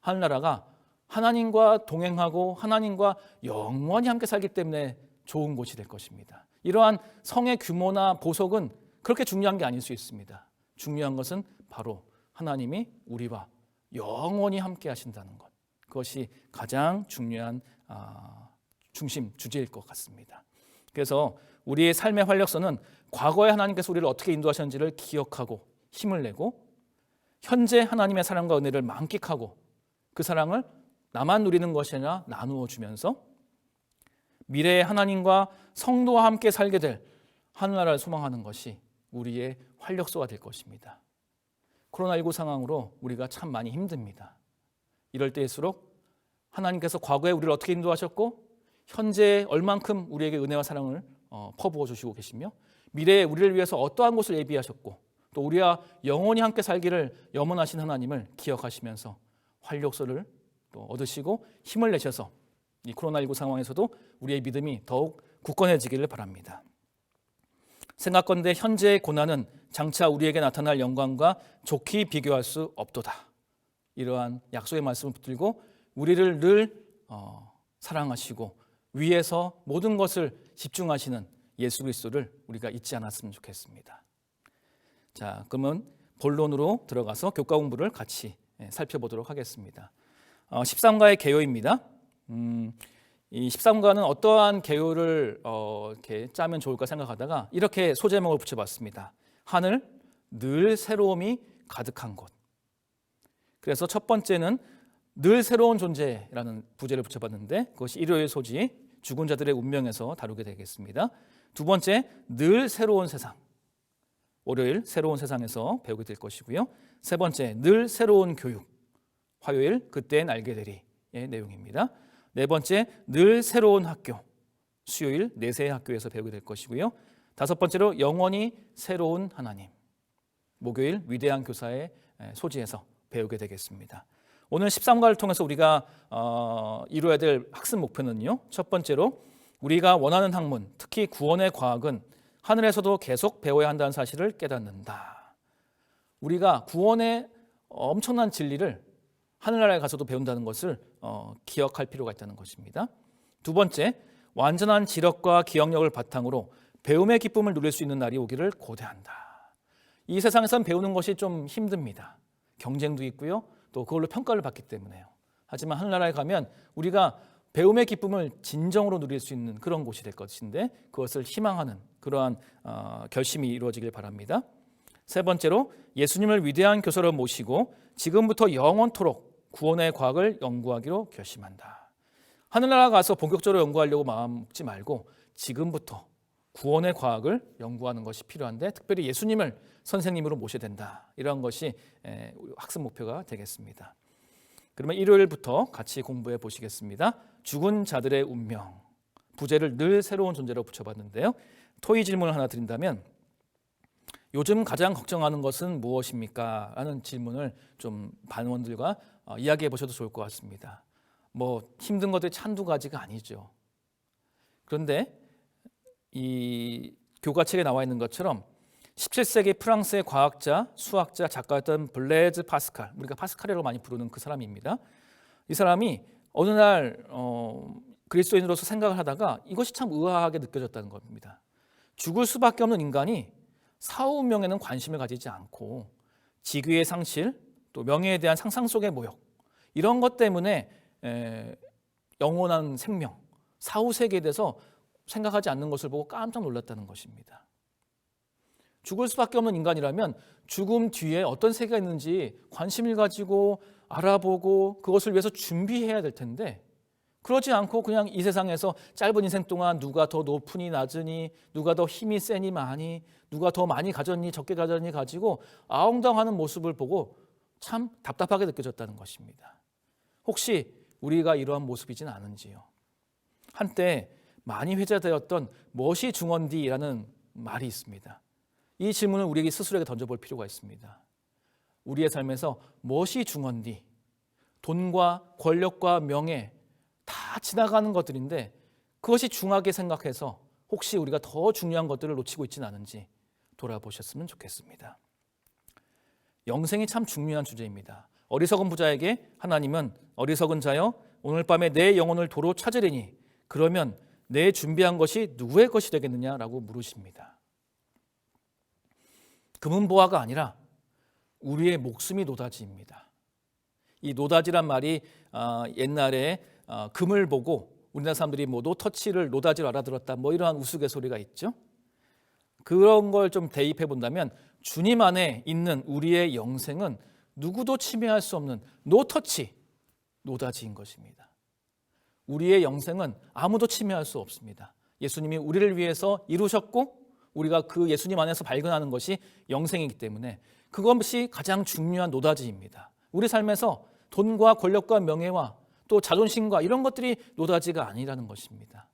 하늘나라가 하나님과 동행하고 하나님과 영원히 함께 살기 때문에 좋은 곳이 될 것입니다. 이러한 성의 규모나 보석은 그렇게 중요한 게 아닐 수 있습니다. 중요한 것은 바로 하나님이 우리와 영원히 함께 하신다는 것. 그것이 가장 중요한 중심 주제일 것 같습니다. 그래서 우리의 삶의 활력소는 과거에 하나님께서 우리를 어떻게 인도하셨는지를 기억하고 힘을 내고 현재 하나님의 사랑과 은혜를 만끽하고 그 사랑을 나만 누리는 것이 아니라 나누어 주면서 미래의 하나님과 성도와 함께 살게 될 하늘나라를 소망하는 것이 우리의 활력소가 될 것입니다. 코로나19 상황으로 우리가 참 많이 힘듭니다. 이럴 때일수록 하나님께서 과거에 우리를 어떻게 인도하셨고 현재 얼만큼 우리에게 은혜와 사랑을 퍼부어 주시고 계시며 미래에 우리를 위해서 어떠한 곳을 예비하셨고 또 우리와 영원히 함께 살기를 염원하신 하나님을 기억하시면서 활력소를 또 얻으시고 힘을 내셔서 이 코로나19 상황에서도 우리의 믿음이 더욱 굳건해지기를 바랍니다. 생각건대 현재의 고난은 장차 우리에게 나타날 영광과 좋게 비교할 수 없도다. 이러한 약속의 말씀을 붙들고 우리를 늘 사랑하시고 위에서 모든 것을 집중하시는 예수 그리스도를 우리가 잊지 않았으면 좋겠습니다. 자, 그러면 본론으로 들어가서 교과 공부를 같이 살펴보도록 하겠습니다. 13가의 개요입니다. 이 13가는 어떠한 개요를 이렇게 짜면 좋을까 생각하다가 이렇게 소제목을 붙여봤습니다. 하늘 늘 새로움이 가득한 곳. 그래서 첫 번째는 늘 새로운 존재라는 부제를 붙여봤는데 그것이 일요일 소지 죽은 자들의 운명에서 다루게 되겠습니다. 두 번째 늘 새로운 세상. 월요일 새로운 세상에서 배우게 될 것이고요. 세 번째, 늘 새로운 교육. 화요일 그땐 알게 되리의 내용입니다. 네 번째, 늘 새로운 학교. 수요일 내세의 학교에서 배우게 될 것이고요. 다섯 번째로 영원히 새로운 하나님. 목요일 위대한 교사의 소지에서 배우게 되겠습니다. 오늘 13과를 통해서 우리가 이루어야 될 학습 목표는요. 첫 번째로 우리가 원하는 학문, 특히 구원의 과학은 하늘에서도 계속 배워야 한다는 사실을 깨닫는다. 우리가 구원의 엄청난 진리를 하늘나라에 가서도 배운다는 것을 기억할 필요가 있다는 것입니다. 두 번째, 완전한 지력과 기억력을 바탕으로 배움의 기쁨을 누릴 수 있는 날이 오기를 고대한다. 이 세상에선 배우는 것이 좀 힘듭니다. 경쟁도 있고요. 또 그걸로 평가를 받기 때문에요. 하지만 하늘나라에 가면 우리가 배움의 기쁨을 진정으로 누릴 수 있는 그런 곳이 될 것인데 그것을 희망하는 그러한 결심이 이루어지길 바랍니다. 세 번째로 예수님을 위대한 교사로 모시고 지금부터 영원토록 구원의 과학을 연구하기로 결심한다. 하늘나라 가서 본격적으로 연구하려고 마음 먹지 말고 지금부터 구원의 과학을 연구하는 것이 필요한데 특별히 예수님을 선생님으로 모셔야 된다. 이런 것이 학습 목표가 되겠습니다. 그러면 일요일부터 같이 공부해 보시겠습니다. 죽은 자들의 운명. 부제를 늘 새로운 존재로 붙여봤는데요. 토의 질문을 하나 드린다면 요즘 가장 걱정하는 것은 무엇입니까? 라는 질문을 좀 반원들과 이야기해 보셔도 좋을 것 같습니다. 뭐 힘든 것들이 한두 가지가 아니죠. 그런데 이 교과책에 나와 있는 것처럼 17세기 프랑스의 과학자, 수학자, 작가였던 블레즈 파스칼, 우리가 파스칼이라고 많이 부르는 그 사람입니다. 이 사람이 어느 날 그리스도인으로서 생각을 하다가 이것이 참 의아하게 느껴졌다는 겁니다. 죽을 수밖에 없는 인간이 사후운명에는 관심을 가지지 않고 직위의 상실, 또 명예에 대한 상상 속의 모욕, 이런 것 때문에 영원한 생명, 사후세계에 대해서 생각하지 않는 것을 보고 깜짝 놀랐다는 것입니다. 죽을 수밖에 없는 인간이라면 죽음 뒤에 어떤 세계가 있는지 관심을 가지고 알아보고 그것을 위해서 준비해야 될 텐데 그러지 않고 그냥 이 세상에서 짧은 인생 동안 누가 더 높으니 낮으니 누가 더 힘이 세니 많이 누가 더 많이 가졌니 적게 가졌니 가지고 아웅다웅하는 모습을 보고 참 답답하게 느껴졌다는 것입니다. 혹시 우리가 이러한 모습이진 않은지요? 한때 많이 회자되었던 무엇이 중언디라는 말이 있습니다. 이 질문을 우리에게 스스로에게 던져볼 필요가 있습니다. 우리의 삶에서 무엇이 중언디? 돈과 권력과 명예 다 지나가는 것들인데 그것이 중하게 생각해서 혹시 우리가 더 중요한 것들을 놓치고 있지는 않은지 돌아보셨으면 좋겠습니다. 영생이 참 중요한 주제입니다. 어리석은 부자에게 하나님은 어리석은 자여 오늘 밤에 내 영혼을 도로 찾으리니 그러면 내 준비한 것이 누구의 것이 되겠느냐라고 물으십니다. 금은보화가 아니라 우리의 목숨이 노다지입니다. 이 노다지란 말이 옛날에 금을 보고 우리나라 사람들이 뭐 노터치를 노다지로 알아들었다 뭐 이러한 우스갯소리가 있죠. 그런 걸 좀 대입해 본다면 주님 안에 있는 우리의 영생은 누구도 침해할 수 없는 노터치 노다지인 것입니다. 우리의 영생은 아무도 침해할 수 없습니다. 예수님이 우리를 위해서 이루셨고 우리가 그 예수님 안에서 발견하는 것이 영생이기 때문에 그것이 가장 중요한 노다지입니다. 우리 삶에서 돈과 권력과 명예와 또 자존심과 이런 것들이 노다지가 아니라는 것입니다.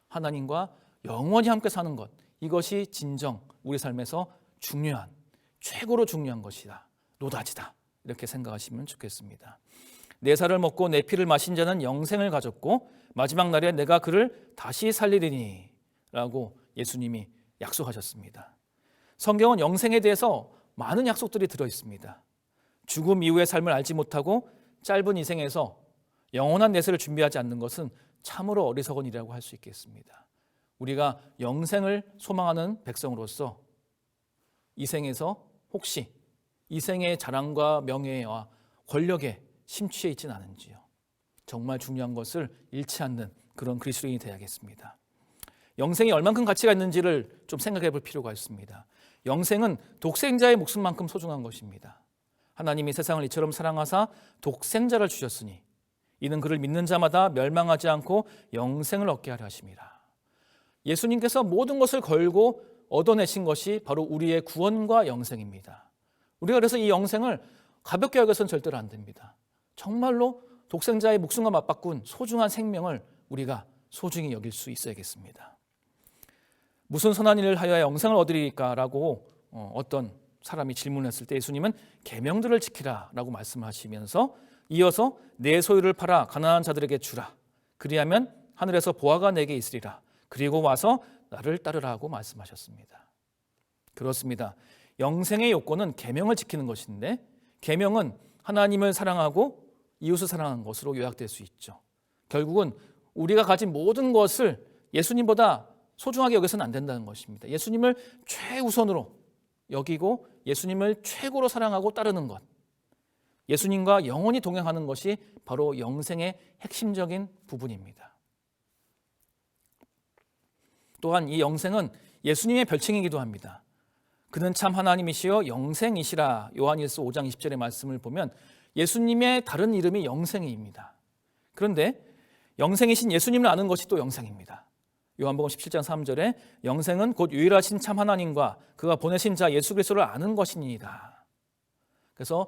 하나님과 영원히 함께 사는 것, 이것이 진정 우리 삶에서 중요한, 최고로 중요한 것이다. 노다지다. 이렇게 생각하시면 좋겠습니다. 내 살을 먹고 내 피를 마신 자는 영생을 가졌고 마지막 날에 내가 그를 다시 살리리니 라고 예수님이 약속하셨습니다. 성경은 영생에 대해서 많은 약속들이 들어있습니다. 죽음 이후의 삶을 알지 못하고 짧은 인생에서 영원한 내세를 준비하지 않는 것은 참으로 어리석은 일이라고 할 수 있겠습니다. 우리가 영생을 소망하는 백성으로서 이 생에서 혹시 이 생의 자랑과 명예와 권력에 심취해 있지는 않은지요. 정말 중요한 것을 잃지 않는 그런 그리스도인이 되어야겠습니다. 영생이 얼만큼 가치가 있는지를 좀 생각해 볼 필요가 있습니다. 영생은 독생자의 목숨만큼 소중한 것입니다. 하나님이 세상을 이처럼 사랑하사 독생자를 주셨으니 이는 그를 믿는 자마다 멸망하지 않고 영생을 얻게 하려 하심이라. 예수님께서 모든 것을 걸고 얻어내신 것이 바로 우리의 구원과 영생입니다. 우리가 그래서 이 영생을 가볍게 여겨서는 절대로 안 됩니다. 정말로 독생자의 목숨과 맞바꾼 소중한 생명을 우리가 소중히 여길 수 있어야겠습니다. 무슨 선한 일을 하여야 영생을 얻으리까라고 어떤 사람이 질문했을 때 예수님은 계명들을 지키라라고 말씀하시면서 이어서 내 소유를 팔아 가난한 자들에게 주라. 그리하면 하늘에서 보화가 내게 있으리라. 그리고 와서 나를 따르라고 말씀하셨습니다. 그렇습니다. 영생의 요건은 계명을 지키는 것인데 계명은 하나님을 사랑하고 이웃을 사랑하는 것으로 요약될 수 있죠. 결국은 우리가 가진 모든 것을 예수님보다 소중하게 여겨서는 안 된다는 것입니다. 예수님을 최우선으로 여기고 예수님을 최고로 사랑하고 따르는 것, 예수님과 영원히 동행하는 것이 바로 영생의 핵심적인 부분입니다. 또한 이 영생은 예수님의 별칭이기도 합니다. 그는 참 하나님이시여 영생이시라. 요한일서 5장 20절의 말씀을 보면 예수님의 다른 이름이 영생이입니다. 그런데 영생이신 예수님을 아는 것이 또 영생입니다. 요한복음 17장 3절에 영생은 곧 유일하신 참 하나님과 그가 보내신 자 예수 그리스도를 아는 것이니이다. 그래서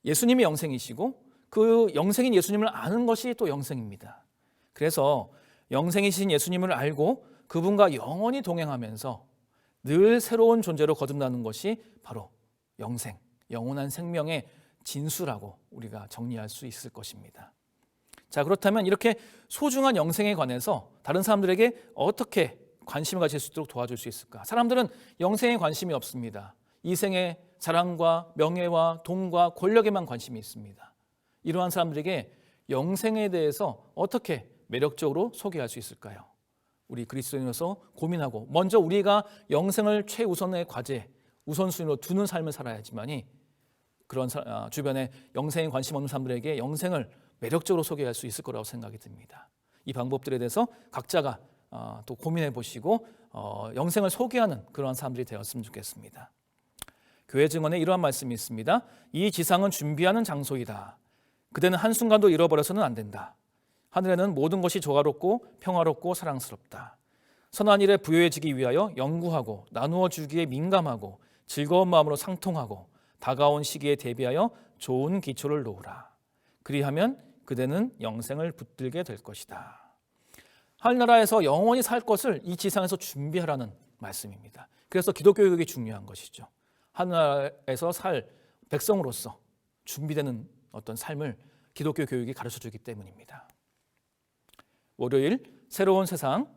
예수님이 영생이시고 그 영생인 예수님을 아는 것이 또 영생입니다. 그래서 영생이신 예수님을 알고 그분과 영원히 동행하면서 늘 새로운 존재로 거듭나는 것이 바로 영생, 영원한 생명의 진수라고 우리가 정리할 수 있을 것입니다. 자, 그렇다면 이렇게 소중한 영생에 관해서 다른 사람들에게 어떻게 관심을 가질 수 있도록 도와줄 수 있을까? 사람들은 영생에 관심이 없습니다. 이생의 자랑과 명예와 돈과 권력에만 관심이 있습니다. 이러한 사람들에게 영생에 대해서 어떻게 매력적으로 소개할 수 있을까요? 우리 그리스도인으로서 고민하고 먼저 우리가 영생을 최우선의 과제, 우선순위로 두는 삶을 살아야지만이 그런 주변에 영생에 관심 없는 사람들에게 영생을 매력적으로 소개할 수 있을 거라고 생각이 듭니다. 이 방법들에 대해서 각자가 또 고민해 보시고 영생을 소개하는 그러한 사람들이 되었으면 좋겠습니다. 교회 증언에 이러한 말씀이 있습니다. 이 지상은 준비하는 장소이다. 그대는 한순간도 잃어버려서는 안 된다. 하늘에는 모든 것이 조화롭고 평화롭고 사랑스럽다. 선한 일에 부요해지기 위하여 연구하고 나누어 주기에 민감하고 즐거운 마음으로 상통하고 다가온 시기에 대비하여 좋은 기초를 놓으라. 그리하면 그대는 영생을 붙들게 될 것이다. 하늘나라에서 영원히 살 것을 이 지상에서 준비하라는 말씀입니다. 그래서 기독교 교육이 중요한 것이죠. 하늘나라에서 살 백성으로서 준비되는 어떤 삶을 기독교 교육이 가르쳐주기 때문입니다. 월요일 새로운 세상,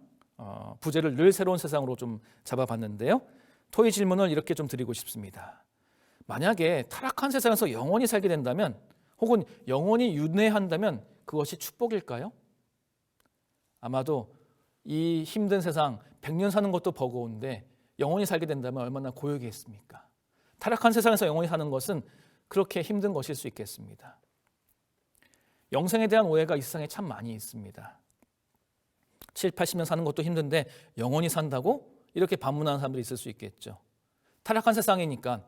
부제를 늘 새로운 세상으로 좀 잡아봤는데요. 토의 질문을 이렇게 좀 드리고 싶습니다. 만약에 타락한 세상에서 영원히 살게 된다면 혹은 영원히 윤회한다면 그것이 축복일까요? 아마도 이 힘든 세상 100년 사는 것도 버거운데 영원히 살게 된다면 얼마나 고역이겠습니까? 타락한 세상에서 영원히 사는 것은 그렇게 힘든 것일 수 있겠습니다. 영생에 대한 오해가 이 세상에 참 많이 있습니다. 7, 80년 사는 것도 힘든데 영원히 산다고? 이렇게 반문하는 사람들이 있을 수 있겠죠. 타락한 세상이니까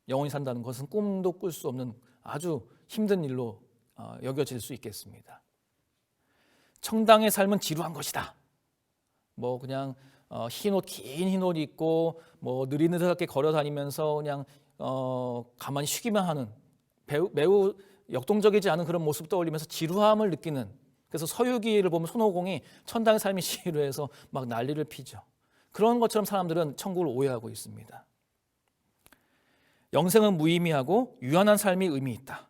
영원히 산다는 것은 꿈도 꿀 수 없는 아주 힘든 일로 여겨질 수 있겠습니다. 청당의 삶은 지루한 것이다. 뭐 그냥 긴 흰옷 입고 뭐 느릿느릿하게 걸어다니면서 그냥 가만히 쉬기만 하는 매우 역동적이지 않은 그런 모습 떠올리면서 지루함을 느끼는, 그래서 서유기를 보면 손오공이 천당의 삶이 지루해서 막 난리를 피죠. 그런 것처럼 사람들은 천국을 오해하고 있습니다. 영생은 무의미하고 유한한 삶이 의미 있다.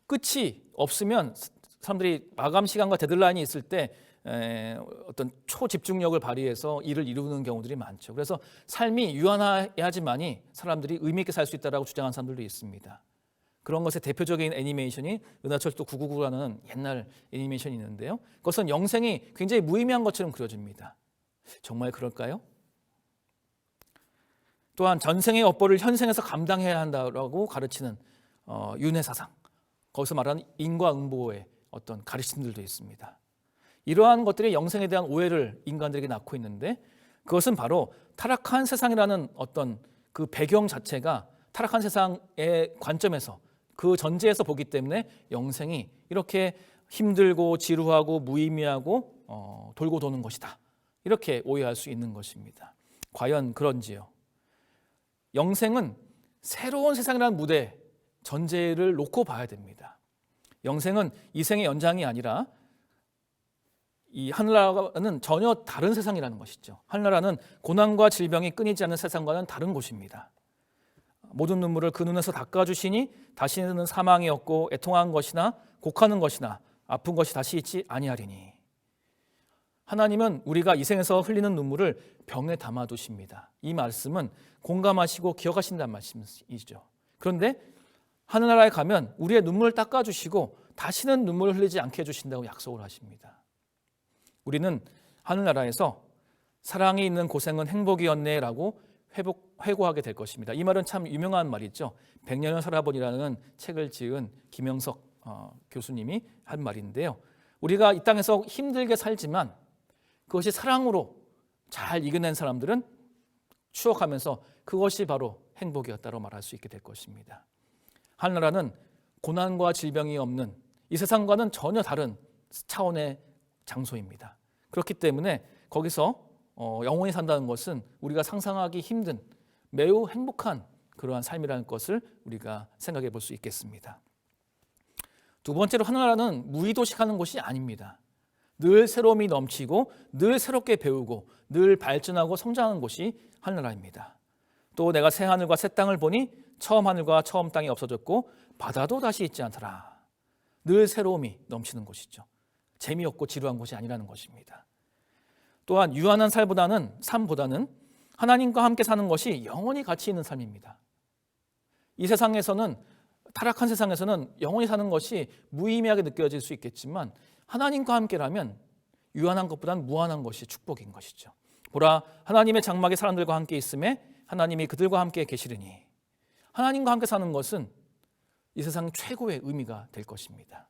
끝이 없으면 사람들이 마감 시간과 데드라인이 있을 때 어떤 초집중력을 발휘해서 일을 이루는 경우들이 많죠. 그래서 삶이 유한해야지만이 사람들이 의미 있게 살 수 있다고 주장하는 사람들도 있습니다. 그런 것의 대표적인 애니메이션이 은하철도 999라는 옛날 애니메이션이 있는데요. 그것은 영생이 굉장히 무의미한 것처럼 그려집니다. 정말 그럴까요? 또한 전생의 업보를 현생에서 감당해야 한다고 가르치는 윤회사상, 거기서 말하는 인과응보의 어떤 가르침들도 있습니다. 이러한 것들이 영생에 대한 오해를 인간들에게 낳고 있는데, 그것은 바로 타락한 세상이라는 어떤 그 배경 자체가 타락한 세상의 관점에서 그 전제에서 보기 때문에 영생이 이렇게 힘들고 지루하고 무의미하고 돌고 도는 것이다, 이렇게 오해할 수 있는 것입니다. 과연 그런지요? 영생은 새로운 세상이라는 무대, 전제를 놓고 봐야 됩니다. 영생은 이 생의 연장이 아니라 이 하늘나라는 전혀 다른 세상이라는 것이죠. 하늘나라는 고난과 질병이 끊이지 않는 세상과는 다른 곳입니다. 모든 눈물을 그 눈에서 닦아주시니 다시는 사망이 없고 애통한 것이나 곡하는 것이나 아픈 것이 다시 있지 아니하리니. 하나님은 우리가 이 생에서 흘리는 눈물을 병에 담아두십니다. 이 말씀은 공감하시고 기억하신다는 말씀이죠. 그런데 하늘나라에 가면 우리의 눈물을 닦아주시고 다시는 눈물을 흘리지 않게 해주신다고 약속을 하십니다. 우리는 하늘나라에서 사랑이 있는 고생은 행복이었네라고 회고하게 될 것입니다. 이 말은 참 유명한 말이죠. 100년을 살아보니라는 책을 지은 김영석 교수님이 한 말인데요. 우리가 이 땅에서 힘들게 살지만 그것이 사랑으로 잘 이겨낸 사람들은 추억하면서 그것이 바로 행복이었다고 말할 수 있게 될 것입니다. 하늘나라는 고난과 질병이 없는 이 세상과는 전혀 다른 차원의 장소입니다. 그렇기 때문에 거기서 영원히 산다는 것은 우리가 상상하기 힘든 매우 행복한 그러한 삶이라는 것을 우리가 생각해 볼 수 있겠습니다. 두 번째로 하늘나라는 무의도식하는 곳이 아닙니다. 늘 새로움이 넘치고 늘 새롭게 배우고 늘 발전하고 성장하는 곳이 하늘나라입니다. 또 내가 새 하늘과 새 땅을 보니 처음 하늘과 처음 땅이 없어졌고 바다도 다시 있지 않더라. 늘 새로움이 넘치는 곳이죠. 재미없고 지루한 곳이 아니라는 것입니다. 또한 유한한 삶보다는 하나님과 함께 사는 것이 영원히 가치 있는 삶입니다. 이 세상에서는, 타락한 세상에서는 영원히 사는 것이 무의미하게 느껴질 수 있겠지만 하나님과 함께라면 유한한 것보다는 무한한 것이 축복인 것이죠. 보라, 하나님의 장막에 사람들과 함께 있음에 하나님이 그들과 함께 계시리니. 하나님과 함께 사는 것은 이 세상 최고의 의미가 될 것입니다.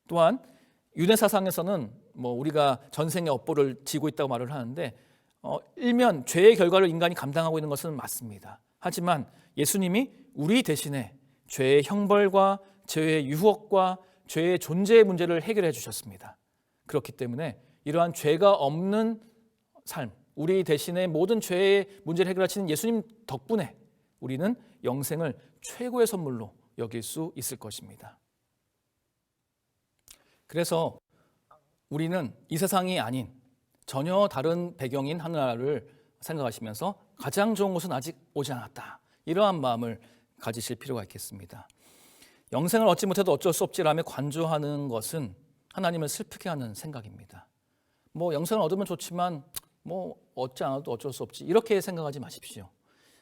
또한 유대 사상에서는 우리가 전생의 업보를 지고 있다고 말을 하는데 일면 죄의 결과를 인간이 감당하고 있는 것은 맞습니다. 하지만 예수님이 우리 대신에 죄의 형벌과 죄의 유혹과 죄의 존재의 문제를 해결해 주셨습니다. 그렇기 때문에 이러한 죄가 없는 삶, 우리 대신에 모든 죄의 문제를 해결하시는 예수님 덕분에 우리는 영생을 최고의 선물로 여길 수 있을 것입니다. 그래서 우리는 이 세상이 아닌 전혀 다른 배경인 하늘나라를 생각하시면서 가장 좋은 곳은 아직 오지 않았다. 이러한 마음을 가지실 필요가 있겠습니다. 영생을 얻지 못해도 어쩔 수 없지라며 관조하는 것은 하나님을 슬프게 하는 생각입니다. 영생을 얻으면 좋지만 얻지 않아도 어쩔 수 없지, 이렇게 생각하지 마십시오.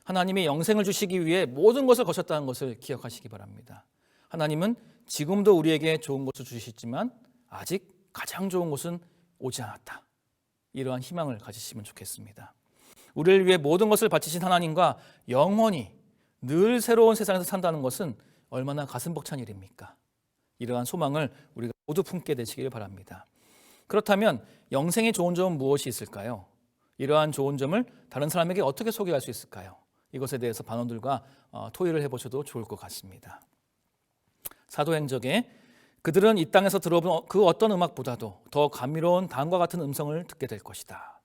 하나님이 영생을 주시기 위해 모든 것을 거셨다는 것을 기억하시기 바랍니다. 하나님은 지금도 우리에게 좋은 것을 주시지만 아직 가장 좋은 것은 오지 않았다. 이러한 희망을 가지시면 좋겠습니다. 우리를 위해 모든 것을 바치신 하나님과 영원히 늘 새로운 세상에서 산다는 것은 얼마나 가슴 벅찬 일입니까? 이러한 소망을 우리가 모두 품게 되시길 바랍니다. 그렇다면 영생의 좋은 점은 무엇이 있을까요? 이러한 좋은 점을 다른 사람에게 어떻게 소개할 수 있을까요? 이것에 대해서 반원들과 토의를 해보셔도 좋을 것 같습니다. 사도행적에 그들은 이 땅에서 들어본 그 어떤 음악보다도 더 감미로운 다음과 같은 음성을 듣게 될 것이다.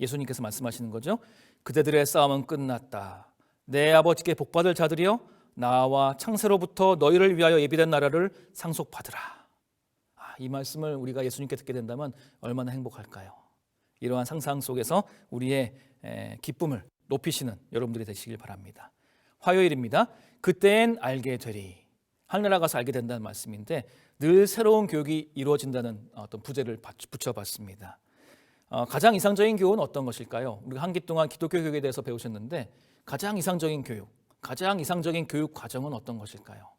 예수님께서 말씀하시는 거죠. 그대들의 싸움은 끝났다. 내 아버지께 복받을 자들이여 나와 창세로부터 너희를 위하여 예비된 나라를 상속받으라. 이 말씀을 우리가 예수님께 듣게 된다면 얼마나 행복할까요? 이러한 상상 속에서 우리의 기쁨을 높이시는 여러분들이 되시길 바랍니다. 화요일입니다. 그때엔 알게 되리. 하늘나라 가서 알게 된다는 말씀인데 늘 새로운 교육이 이루어진다는 어떤 부제를 붙여봤습니다. 가장 이상적인 교육은 어떤 것일까요? 우리가 한 기 동안 기독교 교육에 대해서 배우셨는데 가장 이상적인 교육, 가장 이상적인 교육 과정은 어떤 것일까요?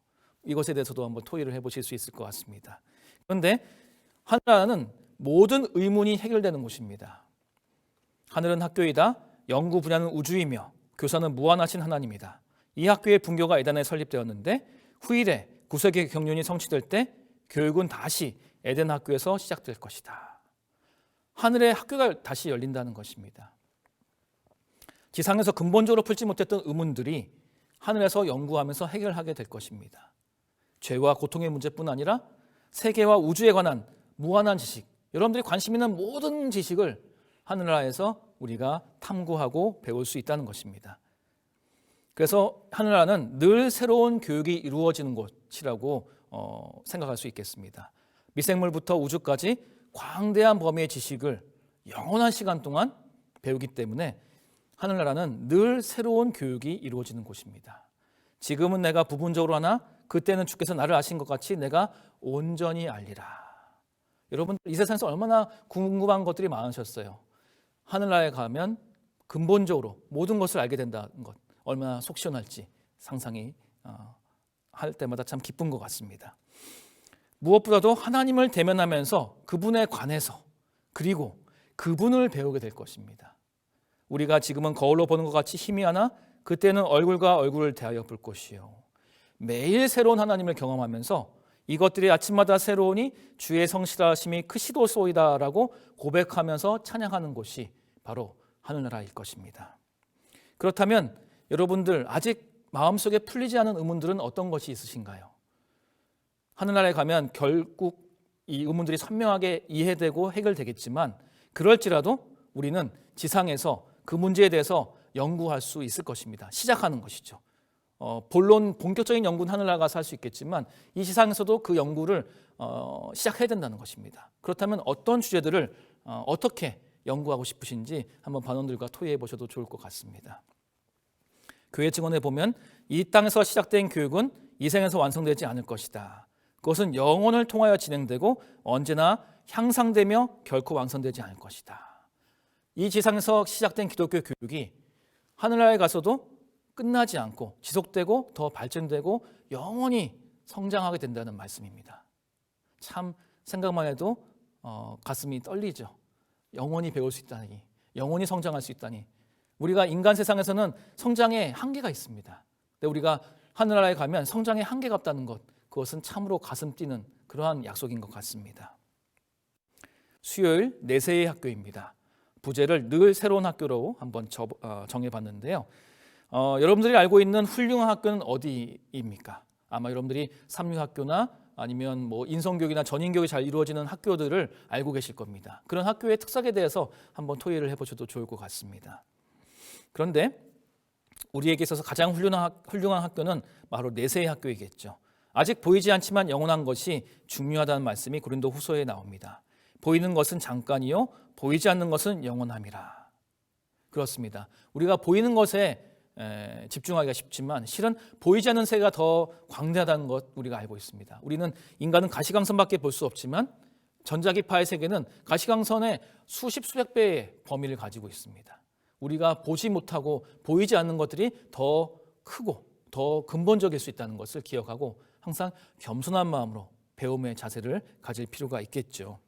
이것에 대해서도 한번 토의를 해보실 수 있을 것 같습니다. 그런데 하늘나라는 모든 의문이 해결되는 곳입니다. 하늘은 학교이다. 연구 분야는 우주이며 교사는 무한하신 하나님이다. 이 학교의 분교가 에덴에 설립되었는데 후일에 구세계 경륜이 성취될 때 교육은 다시 에덴 학교에서 시작될 것이다. 하늘의 학교가 다시 열린다는 것입니다. 지상에서 근본적으로 풀지 못했던 의문들이 하늘에서 연구하면서 해결하게 될 것입니다. 죄와 고통의 문제뿐 아니라 세계와 우주에 관한 무한한 지식, 여러분들이 관심 있는 모든 지식을 하늘나라에서 우리가 탐구하고 배울 수 있다는 것입니다. 그래서 하늘나라는 늘 새로운 교육이 이루어지는 곳이라고 생각할 수 있겠습니다. 미생물부터 우주까지 광대한 범위의 지식을 영원한 시간 동안 배우기 때문에 하늘나라는 늘 새로운 교육이 이루어지는 곳입니다. 지금은 내가 부분적으로 하나 그때는 주께서 나를 아신 것 같이 내가 온전히 알리라. 여러분, 이 세상에서 얼마나 궁금한 것들이 많으셨어요. 하늘나라에 가면 근본적으로 모든 것을 알게 된다는 것, 얼마나 속 시원할지 상상이 할 때마다 참 기쁜 것 같습니다. 무엇보다도 하나님을 대면하면서 그분에 관해서 그리고 그분을 배우게 될 것입니다. 우리가 지금은 거울로 보는 것 같이 희미하나 그때는 얼굴과 얼굴을 대하여 볼 것이요. 매일 새로운 하나님을 경험하면서 이것들이 아침마다 새로우니 주의 성실하심이 크시도소이다라고 고백하면서 찬양하는 곳이 바로 하늘나라일 것입니다. 그렇다면 여러분들 아직 마음속에 풀리지 않은 의문들은 어떤 것이 있으신가요? 하늘나라에 가면 결국 이 의문들이 선명하게 이해되고 해결되겠지만 그럴지라도 우리는 지상에서 그 문제에 대해서 연구할 수 있을 것입니다. 시작하는 것이죠. 본격적인 연구는 하늘나라 가서 할 수 있겠지만 이 지상에서도 그 연구를 시작해야 된다는 것입니다. 그렇다면 어떤 주제들을 어떻게 연구하고 싶으신지 한번 반원들과 토의해 보셔도 좋을 것 같습니다. 교회 증언에 보면 이 땅에서 시작된 교육은 이 생에서 완성되지 않을 것이다. 그것은 영혼을 통하여 진행되고 언제나 향상되며 결코 완성되지 않을 것이다. 이 지상에서 시작된 기독교 교육이 하늘나라에 가서도 끝나지 않고 지속되고 더 발전되고 영원히 성장하게 된다는 말씀입니다. 참 생각만 해도 가슴이 떨리죠. 영원히 배울 수 있다니, 영원히 성장할 수 있다니. 우리가 인간 세상에서는 성장에 한계가 있습니다. 근데 우리가 하늘나라에 가면 성장에 한계가 없다는 것, 그것은 참으로 가슴 뛰는 그러한 약속인 것 같습니다. 수요일 내세의 학교입니다. 부제를 늘 새로운 학교로 한번 정해봤는데요. 여러분들이 알고 있는 훌륭한 학교는 어디입니까? 아마 여러분들이 삼류학교나 아니면 뭐 인성교육이나 전인교육이 잘 이루어지는 학교들을 알고 계실 겁니다. 그런 학교의 특색에 대해서 한번 토의를 해보셔도 좋을 것 같습니다. 그런데 우리에게 있어서 가장 훌륭한 학교는 바로 내세의 학교이겠죠. 아직 보이지 않지만 영원한 것이 중요하다는 말씀이 고린도 후서에 나옵니다. 보이는 것은 잠깐이요 보이지 않는 것은 영원함이라. 그렇습니다. 우리가 보이는 것에 집중하기가 쉽지만 실은 보이지 않는 세계가 더 광대하다는 것 우리가 알고 있습니다. 우리는 인간은 가시광선밖에 볼 수 없지만 전자기파의 세계는 가시광선의 수십 수백 배의 범위를 가지고 있습니다. 우리가 보지 못하고 보이지 않는 것들이 더 크고 더 근본적일 수 있다는 것을 기억하고 항상 겸손한 마음으로 배움의 자세를 가질 필요가 있겠죠.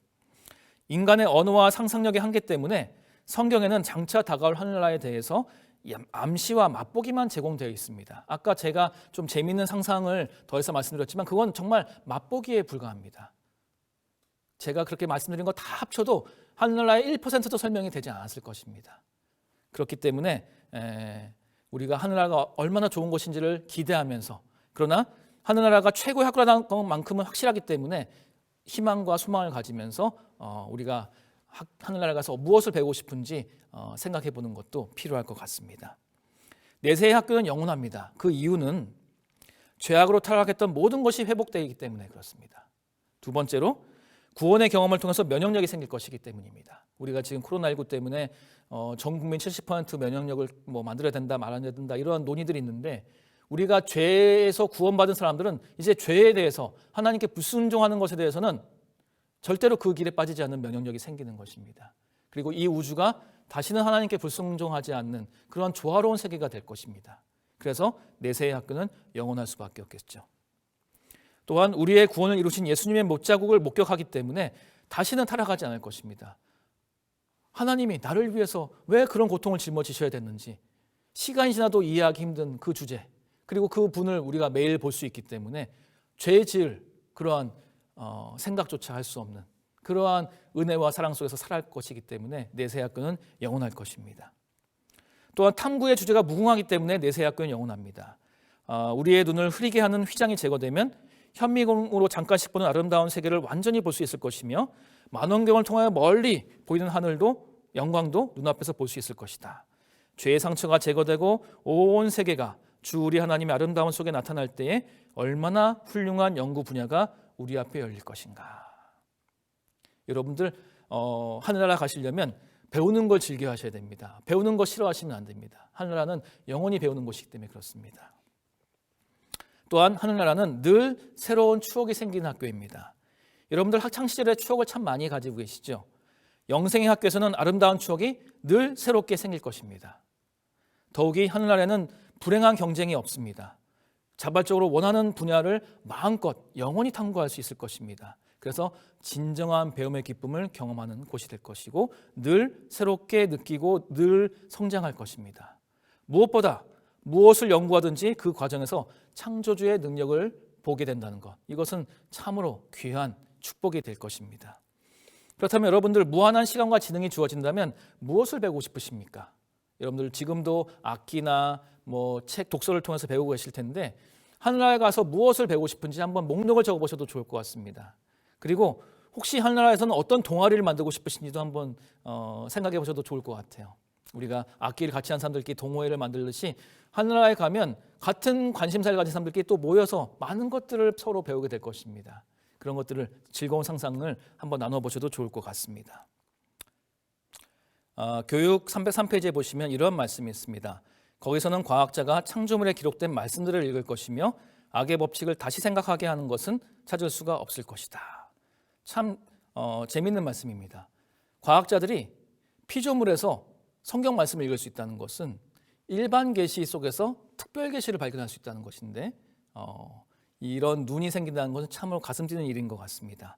인간의 언어와 상상력의 한계 때문에 성경에는 장차 다가올 하늘나라에 대해서 암시와 맛보기만 제공되어 있습니다. 아까 제가 좀 재미있는 상상을 더해서 말씀드렸지만 그건 정말 맛보기에 불과합니다. 제가 그렇게 말씀드린 거 다 합쳐도 하늘나라의 1%도 설명이 되지 않았을 것입니다. 그렇기 때문에 우리가 하늘나라가 얼마나 좋은 곳인지를 기대하면서 그러나 하늘나라가 최고의 학교라는 것만큼은 확실하기 때문에 희망과 소망을 가지면서 우리가 하늘나라에 가서 무엇을 배우고 싶은지 생각해 보는 것도 필요할 것 같습니다. 내세의 학교는 영원합니다. 그 이유는 죄악으로 타락했던 모든 것이 회복되기 때문에 그렇습니다. 두 번째로 구원의 경험을 통해서 면역력이 생길 것이기 때문입니다. 우리가 지금 코로나19 때문에 전 국민 70% 면역력을 만들어야 된다 말아야 된다 이런 논의들이 있는데 우리가 죄에서 구원받은 사람들은 이제 죄에 대해서 하나님께 불순종하는 것에 대해서는 절대로 그 길에 빠지지 않는 면역력이 생기는 것입니다. 그리고 이 우주가 다시는 하나님께 불순종하지 않는 그런 조화로운 세계가 될 것입니다. 그래서 내세의 학교는 영원할 수밖에 없겠죠. 또한 우리의 구원을 이루신 예수님의 못자국을 목격하기 때문에 다시는 타락하지 않을 것입니다. 하나님이 나를 위해서 왜 그런 고통을 짊어지셔야 됐는지 시간이 지나도 이해하기 힘든 그 주제 그리고 그 분을 우리가 매일 볼 수 있기 때문에 죄 지을 그러한 생각조차 할 수 없는 그러한 은혜와 사랑 속에서 살아갈 것이기 때문에 내세의 학교는 영원할 것입니다. 또한 탐구의 주제가 무궁하기 때문에 내세의 학교는 영원합니다. 우리의 눈을 흐리게 하는 휘장이 제거되면 현미경으로 잠깐씩 보는 아름다운 세계를 완전히 볼 수 있을 것이며 만원경을 통하여 멀리 보이는 하늘도 영광도 눈앞에서 볼 수 있을 것이다. 죄의 상처가 제거되고 온 세계가 주 우리 하나님의 아름다움 속에 나타날 때에 얼마나 훌륭한 연구 분야가 우리 앞에 열릴 것인가. 여러분들 하늘나라 가시려면 배우는 걸 즐겨 하셔야 됩니다. 배우는 거 싫어하시면 안 됩니다. 하늘나라는 영원히 배우는 곳이기 때문에 그렇습니다. 또한 하늘나라는 늘 새로운 추억이 생기는 학교입니다. 여러분들 학창시절의 추억을 참 많이 가지고 계시죠? 영생의 학교에서는 아름다운 추억이 늘 새롭게 생길 것입니다. 더욱이 하늘나라에는 불행한 경쟁이 없습니다. 자발적으로 원하는 분야를 마음껏 영원히 탐구할 수 있을 것입니다. 그래서 진정한 배움의 기쁨을 경험하는 곳이 될 것이고 늘 새롭게 느끼고 늘 성장할 것입니다. 무엇보다 무엇을 연구하든지 그 과정에서 창조주의 능력을 보게 된다는 것, 이것은 참으로 귀한 축복이 될 것입니다. 그렇다면 여러분들 무한한 시간과 지능이 주어진다면 무엇을 배우고 싶으십니까? 여러분들 지금도 악기나 책, 독서를 통해서 배우고 계실 텐데 하늘나라에 가서 무엇을 배우고 싶은지 한번 목록을 적어보셔도 좋을 것 같습니다. 그리고 혹시 하늘나라에서는 어떤 동아리를 만들고 싶으신지도 한번 생각해 보셔도 좋을 것 같아요. 우리가 악기를 같이 한 사람들끼리 동호회를 만들듯이 하늘나라에 가면 같은 관심사를 가진 사람들끼리 또 모여서 많은 것들을 서로 배우게 될 것입니다. 그런 것들을 즐거운 상상을 한번 나눠보셔도 좋을 것 같습니다. 교육 303페이지에 보시면 이런 말씀이 있습니다. 거기서는 과학자가 창조물에 기록된 말씀들을 읽을 것이며 악의 법칙을 다시 생각하게 하는 것은 찾을 수가 없을 것이다. 참 재미있는 말씀입니다. 과학자들이 피조물에서 성경 말씀을 읽을 수 있다는 것은 일반 계시 속에서 특별 계시를 발견할 수 있다는 것인데 이런 눈이 생긴다는 것은 참으로 가슴 뛰는 일인 것 같습니다.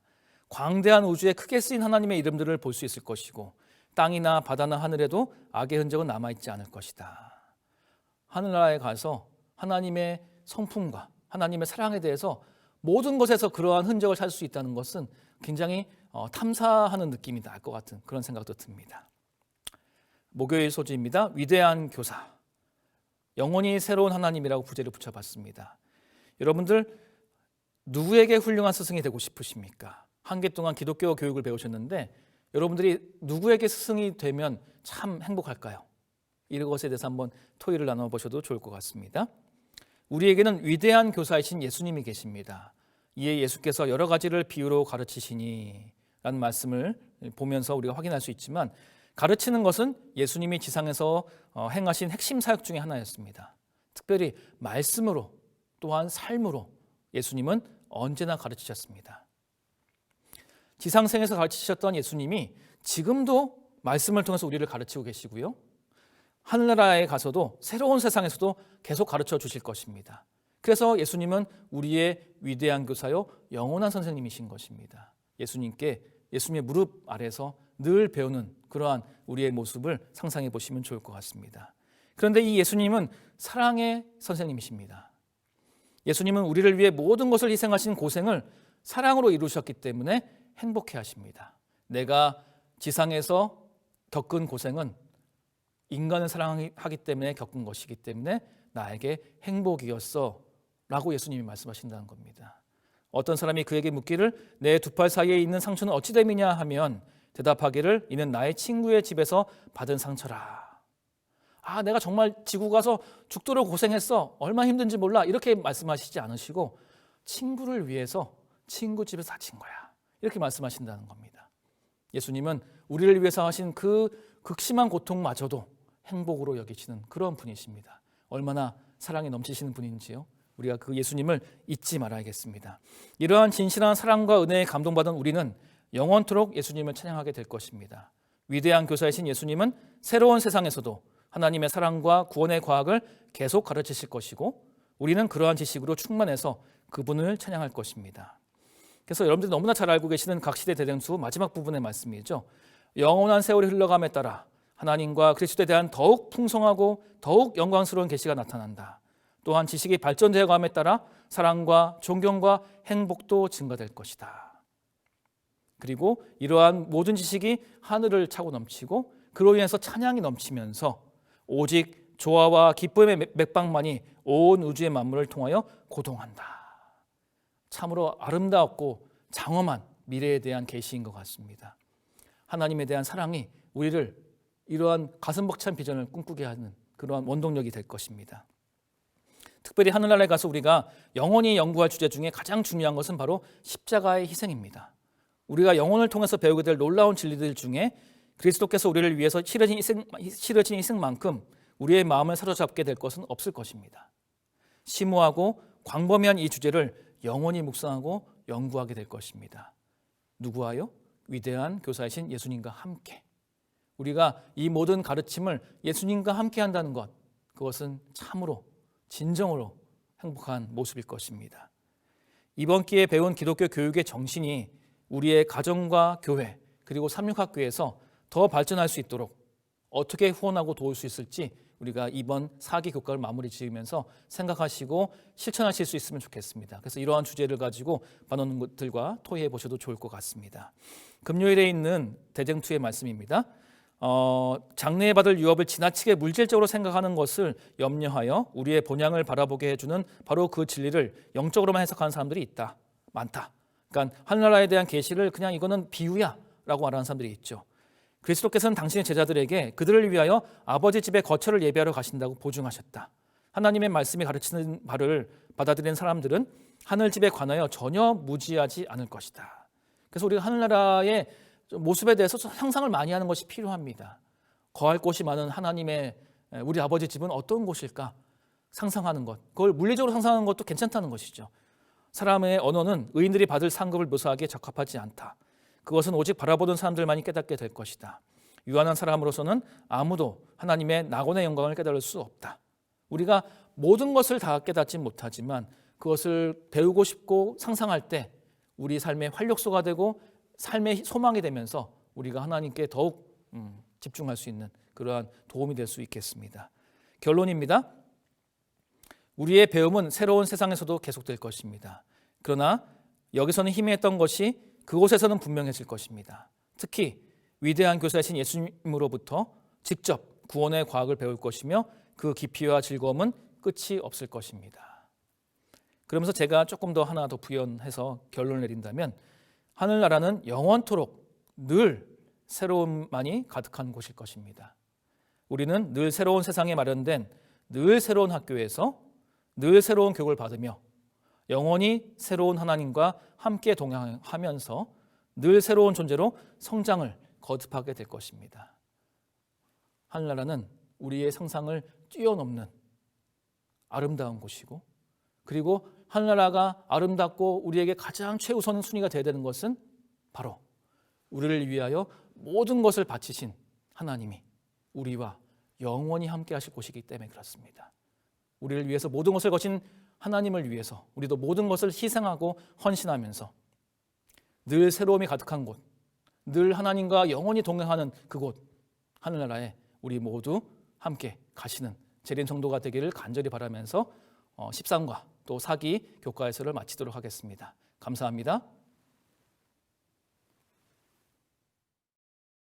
광대한 우주에 크게 쓰인 하나님의 이름들을 볼 수 있을 것이고 땅이나 바다나 하늘에도 악의 흔적은 남아있지 않을 것이다. 하늘나라에 가서 하나님의 성품과 하나님의 사랑에 대해서 모든 것에서 그러한 흔적을 찾을 수 있다는 것은 굉장히 탐사하는 느낌이 날 것 같은 그런 생각도 듭니다. 목요일 소지입니다. 위대한 교사, 영원히 새로운 하나님이라고 부제를 붙여봤습니다. 여러분들 누구에게 훌륭한 스승이 되고 싶으십니까? 한 개 동안 기독교 교육을 배우셨는데 여러분들이 누구에게 스승이 되면 참 행복할까요? 이것에 대해서 한번 토의를 나눠보셔도 좋을 것 같습니다. 우리에게는 위대한 교사이신 예수님이 계십니다. 이에 예수께서 여러 가지를 비유로 가르치시니 라는 말씀을 보면서 우리가 확인할 수 있지만 가르치는 것은 예수님이 지상에서 행하신 핵심 사역 중에 하나였습니다. 특별히 말씀으로 또한 삶으로 예수님은 언제나 가르치셨습니다. 지상생에서 가르치셨던 예수님이 지금도 말씀을 통해서 우리를 가르치고 계시고요. 하늘나라에 가서도 새로운 세상에서도 계속 가르쳐 주실 것입니다. 그래서 예수님은 우리의 위대한 교사요 영원한 선생님이신 것입니다. 예수님의 무릎 아래서 늘 배우는 그러한 우리의 모습을 상상해 보시면 좋을 것 같습니다. 그런데 이 예수님은 사랑의 선생님이십니다. 예수님은 우리를 위해 모든 것을 희생하신 고생을 사랑으로 이루셨기 때문에 행복해 하십니다. 내가 지상에서 겪은 고생은 인간을 사랑하기 때문에 겪은 것이기 때문에 나에게 행복이었어 라고 예수님이 말씀하신다는 겁니다. 어떤 사람이 그에게 묻기를 내 두 팔 사이에 있는 상처는 어찌 됨이냐 하면 대답하기를 이는 나의 친구의 집에서 받은 상처라. 내가 정말 지구 가서 죽도록 고생했어. 얼마나 힘든지 몰라. 이렇게 말씀하시지 않으시고 친구를 위해서 친구 집에서 다친 거야. 이렇게 말씀하신다는 겁니다. 예수님은 우리를 위해서 하신 그 극심한 고통마저도 행복으로 여기시는 그런 분이십니다. 얼마나 사랑이 넘치시는 분인지요. 우리가 그 예수님을 잊지 말아야겠습니다. 이러한 진실한 사랑과 은혜에 감동받은 우리는 영원토록 예수님을 찬양하게 될 것입니다. 위대한 교사이신 예수님은 새로운 세상에서도 하나님의 사랑과 구원의 과학을 계속 가르치실 것이고 우리는 그러한 지식으로 충만해서 그분을 찬양할 것입니다. 그래서 여러분들이 너무나 잘 알고 계시는 각시대 대령수 마지막 부분의 말씀이죠. 영원한 세월이 흘러감에 따라 하나님과 그리스도에 대한 더욱 풍성하고 더욱 영광스러운 계시가 나타난다. 또한 지식이 발전되어 감에 따라 사랑과 존경과 행복도 증가될 것이다. 그리고 이러한 모든 지식이 하늘을 차고 넘치고 그로 인해서 찬양이 넘치면서 오직 조화와 기쁨의 맥박만이 온 우주의 만물을 통하여 고동한다. 참으로 아름답고 장엄한 미래에 대한 계시인 것 같습니다. 하나님에 대한 사랑이 우리를 이러한 가슴 벅찬 비전을 꿈꾸게 하는 그러한 원동력이 될 것입니다. 특별히 하늘나라에 가서 우리가 영원히 연구할 주제 중에 가장 중요한 것은 바로 십자가의 희생입니다. 우리가 영혼을 통해서 배우게 될 놀라운 진리들 중에 그리스도께서 우리를 위해서 치러진 희생만큼 우리의 마음을 사로잡게 될 것은 없을 것입니다. 심오하고 광범위한 이 주제를 영원히 묵상하고 연구하게 될 것입니다. 누구와요? 위대한 교사이신 예수님과 함께. 우리가 이 모든 가르침을 예수님과 함께 한다는 것, 그것은 참으로 진정으로 행복한 모습일 것입니다. 이번 기회에 배운 기독교 교육의 정신이 우리의 가정과 교회 그리고 삼육학교에서 더 발전할 수 있도록 어떻게 후원하고 도울 수 있을지 우리가 이번 4기 교과를 마무리 지으면서 생각하시고 실천하실 수 있으면 좋겠습니다. 그래서 이러한 주제를 가지고 반원들과 토의해 보셔도 좋을 것 같습니다. 금요일에 있는 대쟁투의 말씀입니다. 장래에 받을 유업을 지나치게 물질적으로 생각하는 것을 염려하여 우리의 본향을 바라보게 해주는 바로 그 진리를 영적으로만 해석하는 사람들이 많다. 그러니까 하늘나라에 대한 계시를 그냥 이거는 비유야 라고 말하는 사람들이 있죠. 그리스도께서는 당신의 제자들에게 그들을 위하여 아버지 집에 거처를 예비하러 가신다고 보증하셨다. 하나님의 말씀이 가르치는 바를 받아들이는 사람들은 하늘집에 관하여 전혀 무지하지 않을 것이다. 그래서 우리가 하늘나라의 모습에 대해서 상상을 많이 하는 것이 필요합니다. 거할 곳이 많은 하나님의 우리 아버지 집은 어떤 곳일까 상상하는 것, 그걸 물리적으로 상상하는 것도 괜찮다는 것이죠. 사람의 언어는 의인들이 받을 상급을 묘사하기에 적합하지 않다. 그것은 오직 바라보던 사람들만이 깨닫게 될 것이다. 유한한 사람으로서는 아무도 하나님의 낙원의 영광을 깨달을 수 없다. 우리가 모든 것을 다 깨닫지 못하지만 그것을 배우고 싶고 상상할 때 우리 삶의 활력소가 되고 삶의 소망이 되면서 우리가 하나님께 더욱 집중할 수 있는 그러한 도움이 될 수 있겠습니다. 결론입니다. 우리의 배움은 새로운 세상에서도 계속될 것입니다. 그러나 여기서는 희미했던 것이 그곳에서는 분명해질 것입니다. 특히 위대한 교사이신 예수님으로부터 직접 구원의 과학을 배울 것이며 그 깊이와 즐거움은 끝이 없을 것입니다. 그러면서 제가 조금 더 하나 더 부연해서 결론을 내린다면 하늘나라는 영원토록 늘 새로움만이 가득한 곳일 것입니다. 우리는 늘 새로운 세상에 마련된 늘 새로운 학교에서 늘 새로운 교육을 받으며 영원히 새로운 하나님과 함께 동행하면서 늘 새로운 존재로 성장을 거듭하게 될 것입니다. 하늘나라는 우리의 상상을 뛰어넘는 아름다운 곳이고, 그리고 하늘나라가 아름답고 우리에게 가장 최우선 순위가 되어야 되는 것은 바로 우리를 위하여 모든 것을 바치신 하나님이 우리와 영원히 함께 하실 곳이기 때문에 그렇습니다. 우리를 위해서 모든 것을 거신 하나님을 위해서 우리도 모든 것을 희생하고 헌신하면서 늘 새로움이 가득한 곳, 늘 하나님과 영원히 동행하는 그곳 하늘나라에 우리 모두 함께 가시는 재림 성도가 되기를 간절히 바라면서 13과 또 4기 교과에서를 마치도록 하겠습니다. 감사합니다.